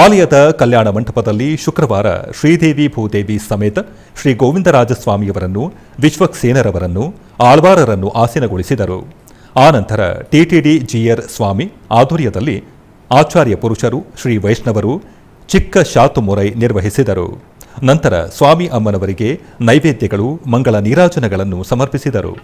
ಆಲಯದ ಕಲ್ಯಾಣ ಮಂಟಪದಲ್ಲಿ ಶುಕ್ರವಾರ ಶ್ರೀದೇವಿ ಭೂದೇವಿ ಸಮೇತ ಶ್ರೀ ಗೋವಿಂದರಾಜಸ್ವಾಮಿಯವರನ್ನು, ವಿಶ್ವಕ್ಸೇನರವರನ್ನು, ಆಳ್ವಾರರನ್ನು ಆಸೀನಗೊಳಿಸಿದರು. ಆನಂತರ ಟಿಟಿಡಿ ಜಿಯರ್ ಸ್ವಾಮಿ ಆಧ್ವರ್ಯದಲ್ಲಿ ಆಚಾರ್ಯ ಪುರುಷರು, ಶ್ರೀ ವೈಷ್ಣವರು ಚಿಕ್ಕ ಶಾತುಮೊರೈ ನಿರ್ವಹಿಸಿದರು. ನಂತರ ಸ್ವಾಮಿ ಅಮ್ಮನವರಿಗೆ ನೈವೇದ್ಯಗಳು, ಮಂಗಳ ನೀರಾಜನಗಳನ್ನು ಸಮರ್ಪಿಸಿದರು.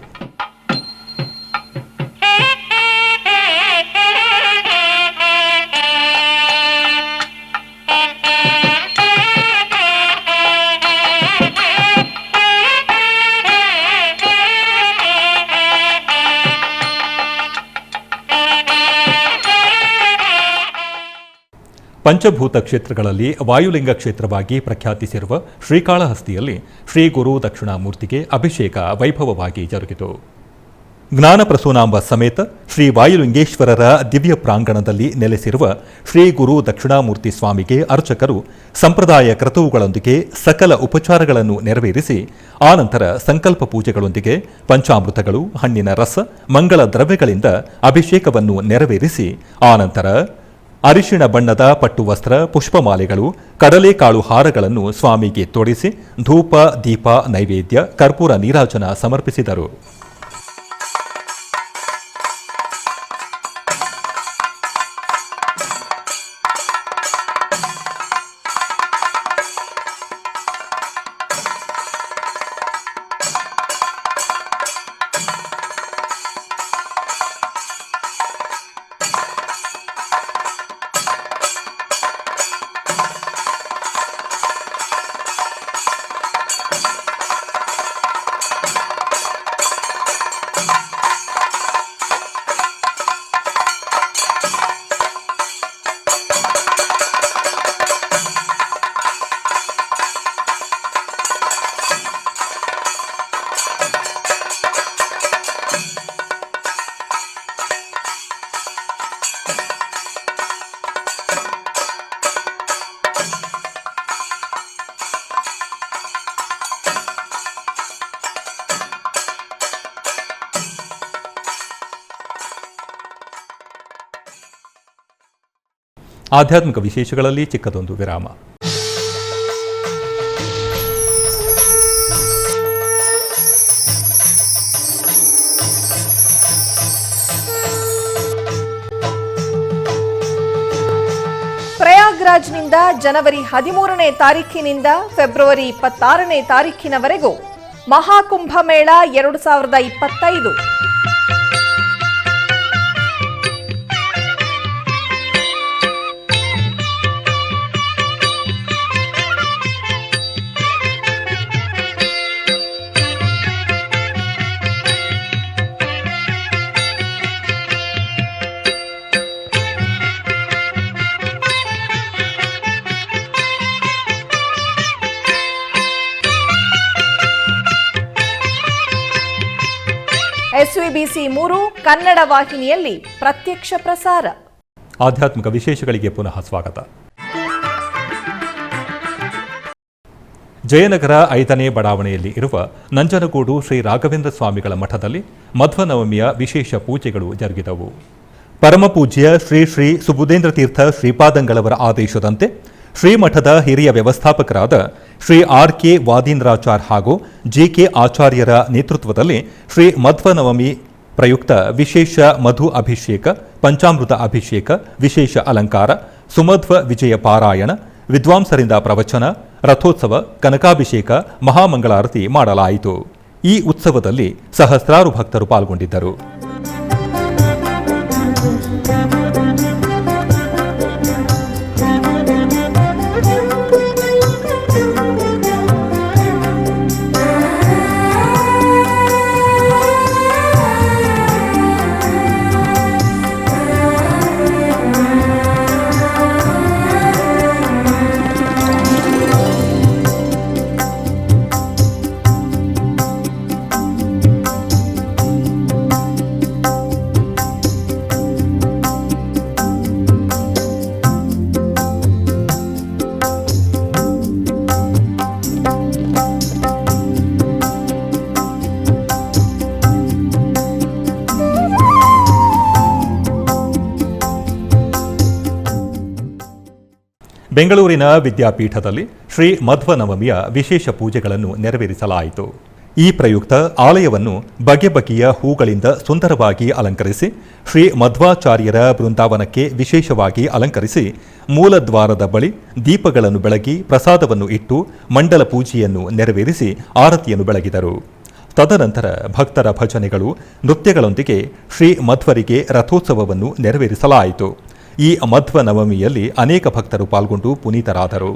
ಪಂಚಭೂತ ಕ್ಷೇತ್ರಗಳಲ್ಲಿ ವಾಯುಲಿಂಗ ಕ್ಷೇತ್ರವಾಗಿ ಪ್ರಖ್ಯಾತಿಸಿರುವ ಶ್ರೀಕಾಳಹಸ್ತಿಯಲ್ಲಿ ಶ್ರೀ ಗುರು ದಕ್ಷಿಣಾಮೂರ್ತಿಗೆ ಅಭಿಷೇಕ ವೈಭವವಾಗಿ ಜರುಗಿತು. ಜ್ಞಾನಪ್ರಸೂನಾಂಬ ಸಮೇತ ಶ್ರೀ ವಾಯುಲಿಂಗೇಶ್ವರರ ದಿವ್ಯ ಪ್ರಾಂಗಣದಲ್ಲಿ ನೆಲೆಸಿರುವ ಶ್ರೀ ಗುರು ದಕ್ಷಿಣಾಮೂರ್ತಿ ಸ್ವಾಮಿಗೆ ಅರ್ಚಕರು ಸಂಪ್ರದಾಯ ಕ್ರತುವುಗಳೊಂದಿಗೆ ಸಕಲ ಉಪಚಾರಗಳನ್ನು ನೆರವೇರಿಸಿ ಆನಂತರ ಸಂಕಲ್ಪ ಪೂಜೆಗಳೊಂದಿಗೆ ಪಂಚಾಮೃತಗಳು, ಹಣ್ಣಿನ ರಸ, ಮಂಗಳ ದ್ರವ್ಯಗಳಿಂದ ಅಭಿಷೇಕವನ್ನು ನೆರವೇರಿಸಿ ಆನಂತರ ಅರಿಶಿಣ ಬಣ್ಣದ ಪಟ್ಟು ವಸ್ತ್ರ, ಪುಷ್ಪಮಾಲೆಗಳು, ಕಡಲೆಕಾಳು ಹಾರಗಳನ್ನು ಸ್ವಾಮಿಗೆ ತೊಡಿಸಿ ಧೂಪ, ದೀಪ, ನೈವೇದ್ಯ, ಕರ್ಪೂರ ನೀರಾಜನ ಸಮರ್ಪಿಸಿದರು. ಆಧ್ಯಾತ್ಮಿಕ ವಿಶೇಷಗಳಲ್ಲಿ ಚಿಕ್ಕದೊಂದು ವಿರಾಮ. ಪ್ರಯಾಗ್ರಾಜ್ನಿಂದ ಜನವರಿ 13ನೇ ತಾರೀಖಿನಿಂದ ಫೆಬ್ರವರಿ 26ನೇ ತಾರೀಖಿನವರೆಗೂ ಮಹಾಕುಂಭಮೇಳ 2025. SVBC 3 ಕನ್ನಡ ವಾಹಿನಿಯಲ್ಲಿ ಪ್ರತ್ಯಕ್ಷ ಪ್ರಸಾರ. ಆಧ್ಯಾತ್ಮಿಕ ವಿಶೇಷಗಳಿಗೆ ಪುನಃ ಸ್ವಾಗತ. ಜಯನಗರ 5ನೇ ಬಡಾವಣೆಯಲ್ಲಿ ಇರುವ ನಂಜನಗೂಡು ಶ್ರೀ ರಾಘವೇಂದ್ರ ಸ್ವಾಮಿಗಳ ಮಠದಲ್ಲಿ ಮಧ್ವನವಮಿಯ ವಿಶೇಷ ಪೂಜೆಗಳು ಜರುಗಿದವು. ಪರಮಪೂಜ್ಯ ಶ್ರೀ ಶ್ರೀ ಸುಬುಧೇಂದ್ರ ತೀರ್ಥ ಶ್ರೀಪಾದಂಗಳವರ ಆದೇಶದಂತೆ ಶ್ರೀಮಠದ ಹಿರಿಯ ವ್ಯವಸ್ಥಾಪಕರಾದ ಶ್ರೀ RK ವಾದೀಂದ್ರಾಚಾರ್ ಹಾಗೂ JK ಆಚಾರ್ಯರ ನೇತೃತ್ವದಲ್ಲಿ ಶ್ರೀ ಮಧ್ವನವಮಿ ಪ್ರಯುಕ್ತ ವಿಶೇಷ ಮಧು ಅಭಿಷೇಕ, ಪಂಚಾಮೃತ ಅಭಿಷೇಕ, ವಿಶೇಷ ಅಲಂಕಾರ, ಸುಮಧ್ವ ವಿಜಯ ಪಾರಾಯಣ, ವಿದ್ವಾಂಸರಿಂದ ಪ್ರವಚನ, ರಥೋತ್ಸವ, ಕನಕಾಭಿಷೇಕ, ಮಹಾಮಂಗಳಾರತಿ ಮಾಡಲಾಯಿತು. ಈ ಉತ್ಸವದಲ್ಲಿ ಸಹಸ್ರಾರು ಭಕ್ತರು ಪಾಲ್ಗೊಂಡಿದ್ದರು. ಬೆಂಗಳೂರಿನ ವಿದ್ಯಾಪೀಠದಲ್ಲಿ ಶ್ರೀ ಮಧ್ವನವಮಿಯ ವಿಶೇಷ ಪೂಜೆಗಳನ್ನು ನೆರವೇರಿಸಲಾಯಿತು. ಈ ಪ್ರಯುಕ್ತ ಆಲಯವನ್ನು ಬಗೆ ಬಗೆಯ ಹೂಗಳಿಂದ ಸುಂದರವಾಗಿ ಅಲಂಕರಿಸಿ, ಶ್ರೀ ಮಧ್ವಾಚಾರ್ಯರ ಬೃಂದಾವನಕ್ಕೆ ವಿಶೇಷವಾಗಿ ಅಲಂಕರಿಸಿ, ಮೂಲದ್ವಾರದ ಬಳಿ ದೀಪಗಳನ್ನು ಬೆಳಗಿ ಪ್ರಸಾದವನ್ನು ಇಟ್ಟು ಮಂಡಲ ಪೂಜೆಯನ್ನು ನೆರವೇರಿಸಿ ಆರತಿಯನ್ನು ಬೆಳಗಿದರು. ತದನಂತರ ಭಕ್ತರ ಭಜನೆಗಳು, ನೃತ್ಯಗಳೊಂದಿಗೆ ಶ್ರೀ ಮಧ್ವರಿಗೆ ರಥೋತ್ಸವವನ್ನು ನೆರವೇರಿಸಲಾಯಿತು. ಈ ಮಧ್ವ ನವಮಿಯಲ್ಲಿ ಅನೇಕ ಭಕ್ತರು ಪಾಲ್ಗೊಂಡು ಪುನೀತರಾದರು.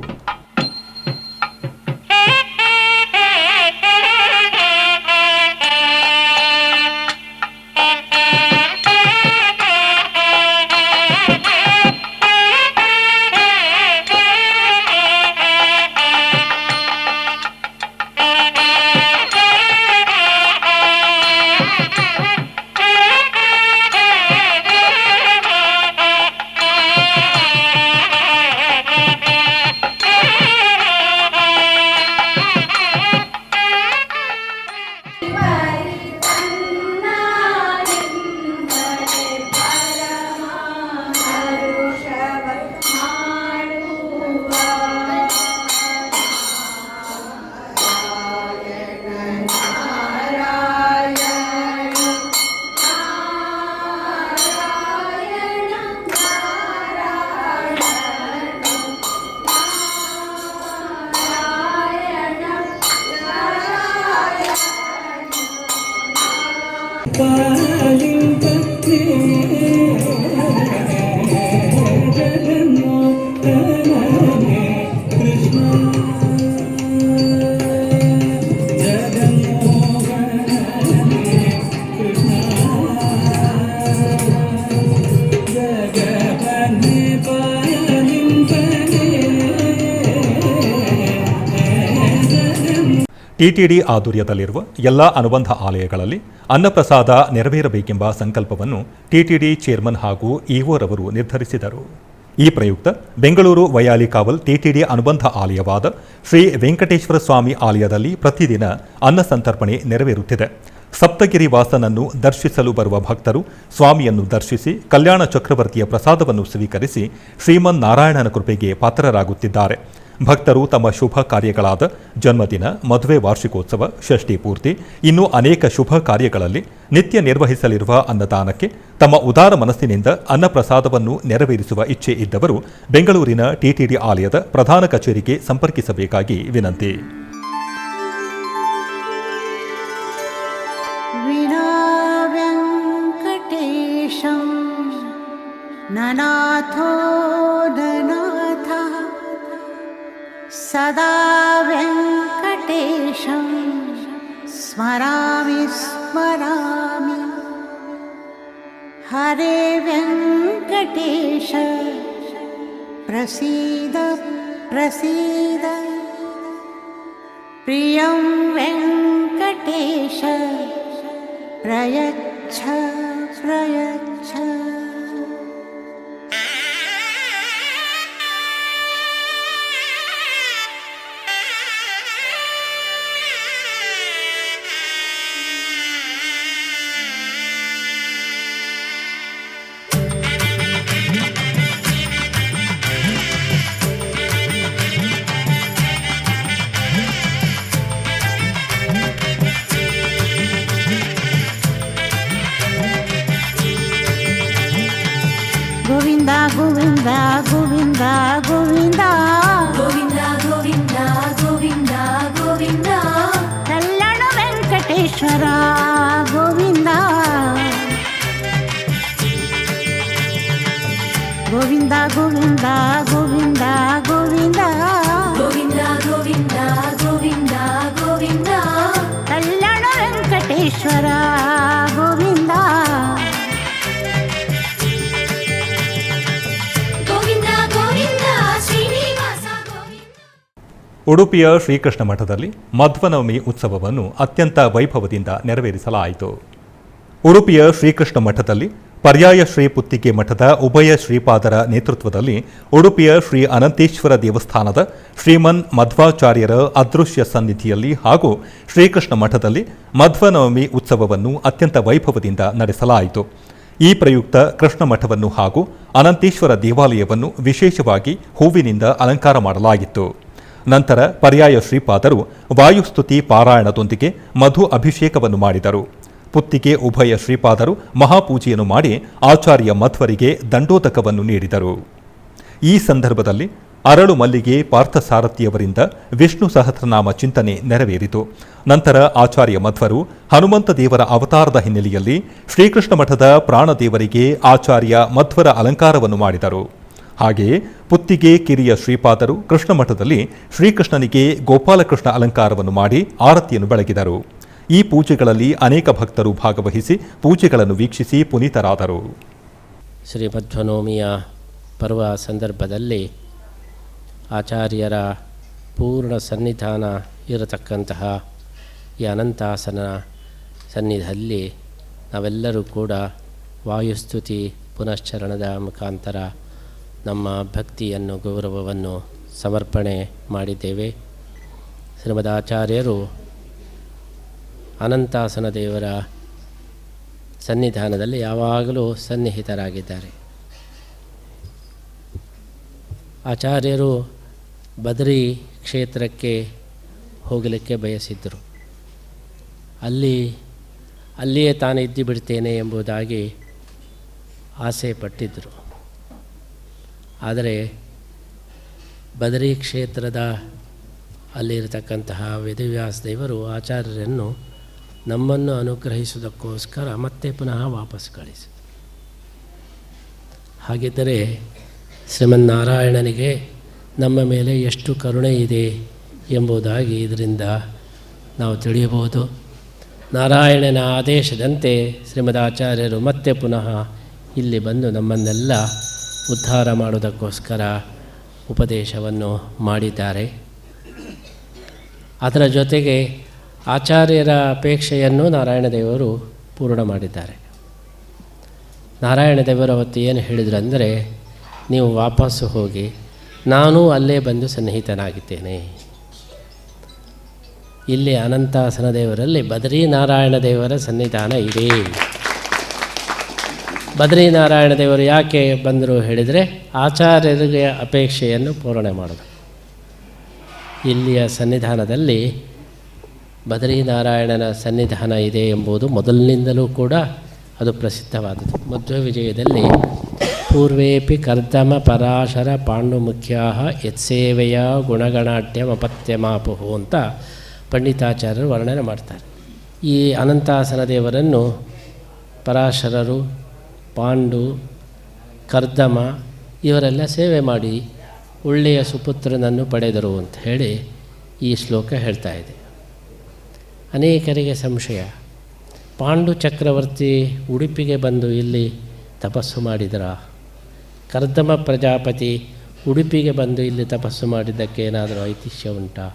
ಟಿಟಿಡಿ ಆಧ್ವರ್ಯದಲ್ಲಿರುವ ಎಲ್ಲ ಅನುಬಂಧ ಆಲಯಗಳಲ್ಲಿ ಅನ್ನಪ್ರಸಾದ ನೆರವೇರಬೇಕೆಂಬ ಸಂಕಲ್ಪವನ್ನು ಟಿಟಿಡಿ ಚೇರ್ಮನ್ ಹಾಗೂ ಇಒರವರು ನಿರ್ಧರಿಸಿದರು. ಈ ಪ್ರಯುಕ್ತ ಬೆಂಗಳೂರು ವಯಾಲಿಕಾವಲ್ ಟಿಟಿಡಿ ಅನುಬಂಧ ಆಲಯವಾದ ಶ್ರೀ ವೆಂಕಟೇಶ್ವರ ಸ್ವಾಮಿ ಆಲಯದಲ್ಲಿ ಪ್ರತಿದಿನ ಅನ್ನ ಸಂತರ್ಪಣೆ ನೆರವೇರುತ್ತಿದೆ. ಸಪ್ತಗಿರಿ ವಾಸನನ್ನು ದರ್ಶಿಸಲು ಬರುವ ಭಕ್ತರು ಸ್ವಾಮಿಯನ್ನು ದರ್ಶಿಸಿ ಕಲ್ಯಾಣ ಚಕ್ರವರ್ತಿಯ ಪ್ರಸಾದವನ್ನು ಸ್ವೀಕರಿಸಿ ಶ್ರೀಮನ್ ನಾರಾಯಣನ ಕೃಪೆಗೆ ಪಾತ್ರರಾಗುತ್ತಿದ್ದಾರೆ. ಭಕ್ತರು ತಮ್ಮ ಶುಭ ಕಾರ್ಯಗಳಾದ ಜನ್ಮದಿನ, ಮದುವೆ ವಾರ್ಷಿಕೋತ್ಸವ, ಷಷ್ಠಿ ಪೂರ್ತಿ, ಇನ್ನೂ ಅನೇಕ ಶುಭ ಕಾರ್ಯಗಳಲ್ಲಿ ನಿತ್ಯ ನಿರ್ವಹಿಸಲಿರುವ ಅನ್ನದಾನಕ್ಕೆ ತಮ್ಮ ಉದಾರ ಮನಸ್ಸಿನಿಂದ ಅನ್ನಪ್ರಸಾದವನ್ನು ನೆರವೇರಿಸುವ ಇಚ್ಛೆ ಇದ್ದವರು ಬೆಂಗಳೂರಿನ ಟಿಟಿಡಿ ಆಲಯದ ಪ್ರಧಾನ ಕಚೇರಿಗೆ ಸಂಪರ್ಕಿಸಬೇಕಾಗಿ ವಿನಂತಿ. ನನಾಥೋ ನನಾಥ ಸದಾ ವೆಂಕಟೇಶಂ ಸ್ಮರಾಮಿ ಸ್ಮರಾಮಿ. ಹರೇ ವೆಂಕಟೇಶ ಪ್ರಸೀದ ಪ್ರಸೀದ. ಪ್ರಿಯಂ ವೆಂಕಟೇಶ ಪ್ರಯಚ್ಛ ಪ್ರಯಚ್ಛ. ಗೋವಿಂದ ಗೋವಿಂದ ಗೋವಿಂದ ಗೋವಿಂದ ಉಡುಪಿಯ ಶ್ರೀಕೃಷ್ಣ ಮಠದಲ್ಲಿ ಮಧ್ವನವಮಿ ಉತ್ಸವವನ್ನು ಅತ್ಯಂತ ವೈಭವದಿಂದ ನೆರವೇರಿಸಲಾಯಿತು. ಉಡುಪಿಯ ಶ್ರೀಕೃಷ್ಣ ಮಠದಲ್ಲಿ ಪರ್ಯಾಯ ಶ್ರೀ ಪುತ್ತಿಗೆ ಮಠದ ಉಭಯ ಶ್ರೀಪಾದರ ನೇತೃತ್ವದಲ್ಲಿ ಉಡುಪಿಯ ಶ್ರೀ ಅನಂತೇಶ್ವರ ದೇವಸ್ಥಾನದ ಶ್ರೀಮನ್ ಮಧ್ವಾಚಾರ್ಯರ ಅದೃಶ್ಯ ಸನ್ನಿಧಿಯಲ್ಲಿ ಹಾಗೂ ಶ್ರೀಕೃಷ್ಣ ಮಠದಲ್ಲಿ ಮಧ್ವನವಮಿ ಉತ್ಸವವನ್ನು ಅತ್ಯಂತ ವೈಭವದಿಂದ ನಡೆಸಲಾಯಿತು. ಈ ಪ್ರಯುಕ್ತ ಕೃಷ್ಣ ಮಠವನ್ನು ಹಾಗೂ ಅನಂತೇಶ್ವರ ದೇವಾಲಯವನ್ನು ವಿಶೇಷವಾಗಿ ಹೂವಿನಿಂದ ಅಲಂಕಾರ ಮಾಡಲಾಗಿತ್ತು. ನಂತರ ಪರ್ಯಾಯ ಶ್ರೀಪಾದರು ವಾಯುಸ್ತುತಿ ಪಾರಾಯಣದೊಂದಿಗೆ ಮಧು ಅಭಿಷೇಕವನ್ನು ಮಾಡಿದರು. ಪುತ್ತಿಗೆ ಉಭಯ ಶ್ರೀಪಾದರು ಮಹಾಪೂಜೆಯನ್ನು ಮಾಡಿ ಆಚಾರ್ಯ ಮಧ್ವರಿಗೆ ದಂಡೋದಕವನ್ನು ನೀಡಿದರು. ಈ ಸಂದರ್ಭದಲ್ಲಿ ಅರಳು ಮಲ್ಲಿಗೆ ಪಾರ್ಥಸಾರಥಿಯವರಿಂದ ವಿಷ್ಣು ಸಹಸ್ರನಾಮ ಚಿಂತನೆ ನೆರವೇರಿತು. ನಂತರ ಆಚಾರ್ಯ ಮಧ್ವರು ಹನುಮಂತ ದೇವರ ಅವತಾರದ ಹಿನ್ನೆಲೆಯಲ್ಲಿ ಶ್ರೀಕೃಷ್ಣ ಮಠದ ಪ್ರಾಣದೇವರಿಗೆ ಆಚಾರ್ಯ ಮಧ್ವರ ಅಲಂಕಾರವನ್ನು ಮಾಡಿದರು. ಹಾಗೆಯೇ ಪುತ್ತಿಗೆ ಕಿರಿಯ ಶ್ರೀಪಾದರು ಕೃಷ್ಣ ಮಠದಲ್ಲಿ ಶ್ರೀಕೃಷ್ಣನಿಗೆ ಗೋಪಾಲಕೃಷ್ಣ ಅಲಂಕಾರವನ್ನು ಮಾಡಿ ಆರತಿಯನ್ನು ಬೆಳಗಿದರು. ಈ ಪೂಜೆಗಳಲ್ಲಿ ಅನೇಕ ಭಕ್ತರು ಭಾಗವಹಿಸಿ ಪೂಜೆಗಳನ್ನು ವೀಕ್ಷಿಸಿ ಪುನೀತರಾದರು. ಶ್ರೀ ಮಧ್ವನವಮಿಯ ಪರ್ವ ಸಂದರ್ಭದಲ್ಲಿ ಆಚಾರ್ಯರ ಪೂರ್ಣ ಸನ್ನಿಧಾನ ಇರತಕ್ಕಂತಹ ಈ ಅನಂತಾಸನ ಸನ್ನಿಧಿಯಲ್ಲಿ ನಾವೆಲ್ಲರೂ ಕೂಡ ವಾಯುಸ್ತುತಿ ಪುನಶ್ಚರಣದ ಮುಖಾಂತರ ನಮ್ಮ ಭಕ್ತಿಯನ್ನು ಗೌರವವನ್ನು ಸಮರ್ಪಣೆ ಮಾಡಿದ್ದೇವೆ. ಶ್ರೀಮದಾಚಾರ್ಯರು ಅನಂತಾಸನ ದೇವರ ಸನ್ನಿಧಾನದಲ್ಲಿ ಯಾವಾಗಲೂ ಸನ್ನಿಹಿತರಾಗಿದ್ದಾರೆ. ಆಚಾರ್ಯರು ಬದರಿ ಕ್ಷೇತ್ರಕ್ಕೆ ಹೋಗಲಿಕ್ಕೆ ಬಯಸಿದ್ದರು. ಅಲ್ಲಿಯೇ ತಾನು ಇದ್ದು ಬಿಡ್ತೇನೆ ಎಂಬುದಾಗಿ ಆಸೆ ಪಟ್ಟಿದ್ದರು. ಆದರೆ ಬದರಿ ಕ್ಷೇತ್ರದ ಅಲ್ಲಿರತಕ್ಕಂತಹ ವೇದವ್ಯಾಸ ದೇವರು ಆಚಾರ್ಯರನ್ನು ನಮ್ಮನ್ನು ಅನುಗ್ರಹಿಸುವುದಕ್ಕೋಸ್ಕರ ಮತ್ತೆ ಪುನಃ ವಾಪಸ್ ಕಳಿಸಿದರು. ಹಾಗಿದ್ದರೆ ಶ್ರೀಮನ್ನಾರಾಯಣನಿಗೆ ನಮ್ಮ ಮೇಲೆ ಎಷ್ಟು ಕರುಣೆ ಇದೆ ಎಂಬುದಾಗಿ ಇದರಿಂದ ನಾವು ತಿಳಿಯಬಹುದು. ನಾರಾಯಣನ ಆದೇಶದಂತೆ ಶ್ರೀಮದಾಚಾರ್ಯರು ಮತ್ತೆ ಪುನಃ ಇಲ್ಲಿ ಬಂದು ನಮ್ಮನ್ನೆಲ್ಲ ಉದ್ಧಾರ ಮಾಡುವುದಕ್ಕೋಸ್ಕರ ಉಪದೇಶವನ್ನು ಮಾಡಿದ್ದಾರೆ. ಅದರ ಜೊತೆಗೆ ಆಚಾರ್ಯರ ಅಪೇಕ್ಷೆಯನ್ನು ನಾರಾಯಣದೇವರು ಪೂರ್ಣ ಮಾಡಿದ್ದಾರೆ. ನಾರಾಯಣದೇವರು ಅವತ್ತು ಏನು ಹೇಳಿದರು ಅಂದರೆ, ನೀವು ವಾಪಸ್ಸು ಹೋಗಿ, ನಾನು ಅಲ್ಲೇ ಬಂದು ಸನ್ನಿಹಿತನಾಗಿದ್ದೇನೆ. ಇಲ್ಲಿ ಅನಂತಾಸನ ದೇವರಲ್ಲಿ ಬದ್ರೀನಾರಾಯಣ ದೇವರ ಸನ್ನಿಧಾನ ಇದೆ. ಬದ್ರೀನಾರಾಯಣ ದೇವರು ಯಾಕೆ ಬಂದರು ಹೇಳಿದರೆ, ಆಚಾರ್ಯರಿಗೆ ಅಪೇಕ್ಷೆಯನ್ನು ಪೂರ್ಣ ಮಾಡೋದು. ಇಲ್ಲಿಯ ಸನ್ನಿಧಾನದಲ್ಲಿ ಬದ್ರೀನಾರಾಯಣನ ಸನ್ನಿಧಾನ ಇದೆ ಎಂಬುದು ಮೊದಲಿನಿಂದಲೂ ಕೂಡ ಅದು ಪ್ರಸಿದ್ಧವಾದದ್ದು. ಮಧ್ವ ವಿಜಯದಲ್ಲಿ ಪೂರ್ವೇಪಿ ಕರ್ದಮ ಪರಾಶರ ಪಾಂಡುಮುಖ್ಯಾ ಯತ್ಸೇವೆಯ ಗುಣಗಣಾಟ್ಯಮಪತ್ಯಮಾಪುಹು ಅಂತ ಪಂಡಿತಾಚಾರ್ಯರು ವರ್ಣನೆ ಮಾಡ್ತಾರೆ. ಈ ಅನಂತಾಸನ ದೇವರನ್ನು ಪರಾಶರರು, ಪಾಂಡು, ಕರ್ದಮ ಇವರೆಲ್ಲ ಸೇವೆ ಮಾಡಿ ಒಳ್ಳೆಯ ಸುಪುತ್ರನನ್ನು ಪಡೆದರು ಅಂತ ಹೇಳಿ ಈ ಶ್ಲೋಕ ಹೇಳ್ತಾ ಇದೆ. ಅನೇಕರಿಗೆ ಸಂಶಯ, ಪಾಂಡು ಚಕ್ರವರ್ತಿ ಉಡುಪಿಗೆ ಬಂದು ಇಲ್ಲಿ ತಪಸ್ಸು ಮಾಡಿದರ, ಕರ್ದಮ ಪ್ರಜಾಪತಿ ಉಡುಪಿಗೆ ಬಂದು ಇಲ್ಲಿ ತಪಸ್ಸು ಮಾಡಿದ್ದಕ್ಕೆ ಏನಾದರೂ ಐತಿಹ್ಯ ಉಂಟಾ,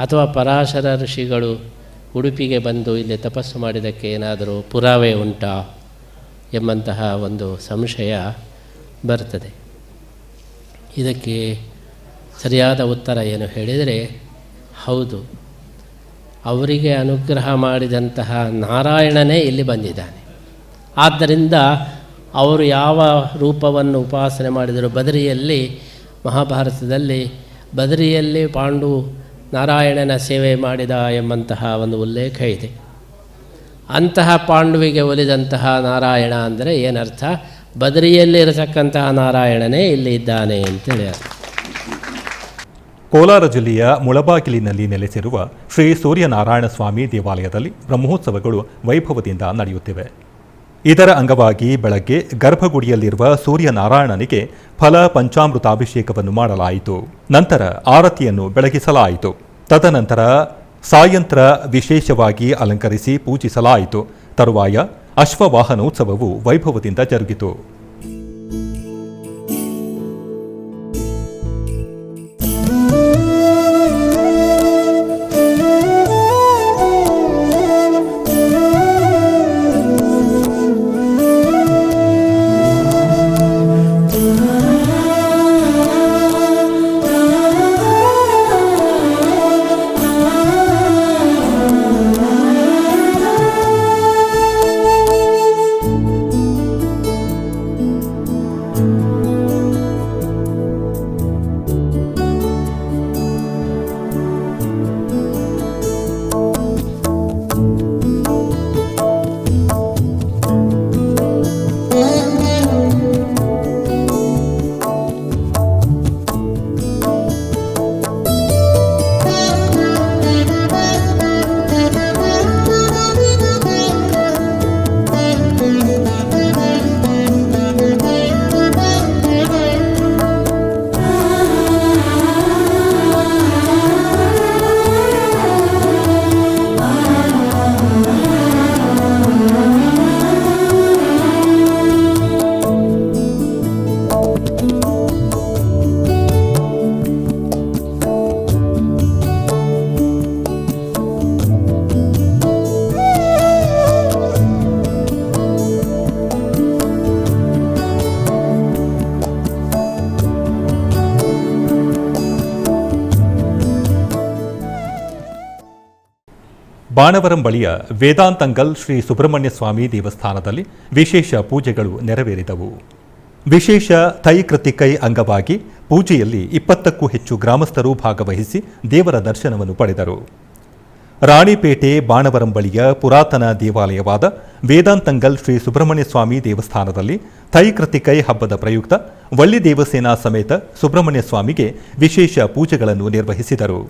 ಅಥವಾ ಪರಾಶರ ಋಷಿಗಳು ಉಡುಪಿಗೆ ಬಂದು ಇಲ್ಲಿ ತಪಸ್ಸು ಮಾಡಿದ್ದಕ್ಕೆ ಏನಾದರೂ ಪುರಾವೆ ಉಂಟಾ ಎಂಬಂತಹ ಒಂದು ಸಂಶಯ ಬರ್ತದೆ. ಇದಕ್ಕೆ ಸರಿಯಾದ ಉತ್ತರ ಏನು ಹೇಳಿದರೆ, ಹೌದು, ಅವರಿಗೆ ಅನುಗ್ರಹ ಮಾಡಿದಂತಹ ನಾರಾಯಣನೇ ಇಲ್ಲಿ ಬಂದಿದ್ದಾನೆ. ಆದ್ದರಿಂದ ಅವರು ಯಾವ ರೂಪವನ್ನು ಉಪಾಸನೆ ಮಾಡಿದರು, ಬದರಿಯಲ್ಲಿ, ಮಹಾಭಾರತದಲ್ಲಿ ಬದರಿಯಲ್ಲಿ ಪಾಂಡು ನಾರಾಯಣನ ಸೇವೆ ಮಾಡಿದ ಎಂಬಂತಹ ಒಂದು ಉಲ್ಲೇಖ ಇದೆ. ಅಂತಹ ಪಾಂಡುವಿಗೆ ಒಲಿದಂತಹ ನಾರಾಯಣ ಅಂದರೆ ಏನರ್ಥ, ಬದರಿಯಲ್ಲಿರತಕ್ಕಂತಹ ನಾರಾಯಣನೇ ಇಲ್ಲಿ ಇದ್ದಾನೆ ಅಂತೇಳಿ. ಕೋಲಾರ ಜಿಲ್ಲೆಯ ಮುಳಬಾಗಿಲಿನಲ್ಲಿ ನೆಲೆಸಿರುವ ಶ್ರೀ ಸೂರ್ಯನಾರಾಯಣ ಸ್ವಾಮಿ ದೇವಾಲಯದಲ್ಲಿ ಬ್ರಹ್ಮೋತ್ಸವಗಳು ವೈಭವದಿಂದ ನಡೆಯುತ್ತಿವೆ. ಇದರ ಅಂಗವಾಗಿ ಬೆಳಗ್ಗೆ ಗರ್ಭಗುಡಿಯಲ್ಲಿರುವ ಸೂರ್ಯನಾರಾಯಣನಿಗೆ ಫಲ ಪಂಚಾಮೃತಾಭಿಷೇಕವನ್ನು ಮಾಡಲಾಯಿತು. ನಂತರ ಆರತಿಯನ್ನು ಬೆಳಗಿಸಲಾಯಿತು. ತದನಂತರ ಸಾಯಂತ್ರ ವಿಶೇಷವಾಗಿ ಅಲಂಕರಿಸಿ ಪೂಜಿಸಲಾಯಿತು. ತರುವಾಯ ಅಶ್ವವಾಹನೋತ್ಸವವು ವೈಭವದಿಂದ ಜರುಗಿತು. ಬಾಣವರಂ ಬಳಿಯ ವೇದಾಂತಂಗಲ್ ಶ್ರೀ ಸುಬ್ರಹ್ಮಣ್ಯ ಸ್ವಾಮಿ ದೇವಸ್ಥಾನದಲ್ಲಿ ವಿಶೇಷ ಪೂಜೆಗಳು ನೆರವೇರಿದವು. ವಿಶೇಷ ತೈ ಕೃತಿಕೈ ಅಂಗವಾಗಿ ಪೂಜೆಯಲ್ಲಿ 20ಕ್ಕೂ ಹೆಚ್ಚು ಗ್ರಾಮಸ್ಥರು ಭಾಗವಹಿಸಿ ದೇವರ ದರ್ಶನವನ್ನು ಪಡೆದರು. ರಾಣಿಪೇಟೆ ಬಾಣವರಂ ಬಳಿಯ ಪುರಾತನ ದೇವಾಲಯವಾದ ವೇದಾಂತಂಗಲ್ ಶ್ರೀ ಸುಬ್ರಹ್ಮಣ್ಯ ಸ್ವಾಮಿ ದೇವಸ್ಥಾನದಲ್ಲಿ ತೈ ಕೃತಿಕೈ ಹಬ್ಬದ ಪ್ರಯುಕ್ತ ವಳ್ಳಿ ದೇವಸೇನಾ ಸಮೇತ ಸುಬ್ರಹ್ಮಣ್ಯ ಸ್ವಾಮಿಗೆ ವಿಶೇಷ ಪೂಜೆಗಳನ್ನು ನಿರ್ವಹಿಸಿದರು.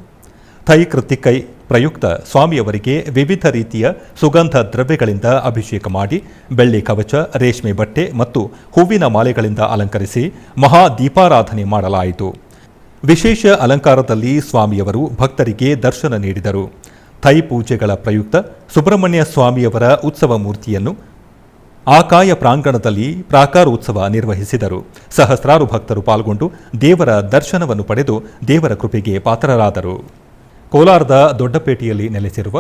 ತೈ ಕೃತಿಕೈ ಪ್ರಯುಕ್ತ ಸ್ವಾಮಿಯವರಿಗೆ ವಿವಿಧ ರೀತಿಯ ಸುಗಂಧ ದ್ರವ್ಯಗಳಿಂದ ಅಭಿಷೇಕ ಮಾಡಿ ಬೆಳ್ಳಿ ಕವಚ, ರೇಷ್ಮೆ ಬಟ್ಟೆ ಮತ್ತು ಹೂವಿನ ಮಾಲೆಗಳಿಂದ ಅಲಂಕರಿಸಿ ಮಹಾ ದೀಪಾರಾಧನೆ ಮಾಡಲಾಯಿತು. ವಿಶೇಷ ಅಲಂಕಾರದಲ್ಲಿ ಸ್ವಾಮಿಯವರು ಭಕ್ತರಿಗೆ ದರ್ಶನ ನೀಡಿದರು. ತೈ ಪೂಜೆಗಳ ಪ್ರಯುಕ್ತ ಸುಬ್ರಹ್ಮಣ್ಯ ಸ್ವಾಮಿಯವರ ಉತ್ಸವ ಮೂರ್ತಿಯನ್ನು ಆಕಾಯ ಪ್ರಾಂಗಣದಲ್ಲಿ ಪ್ರಾಕಾರೋತ್ಸವ ನಿರ್ವಹಿಸಿದರು. ಸಹಸ್ರಾರು ಭಕ್ತರು ಪಾಲ್ಗೊಂಡು ದೇವರ ದರ್ಶನವನ್ನು ಪಡೆದು ದೇವರ ಕೃಪೆಗೆ ಪಾತ್ರರಾದರು. ಕೋಲಾರದ ದೊಡ್ಡಪೇಟೆಯಲ್ಲಿ ನೆಲೆಸಿರುವ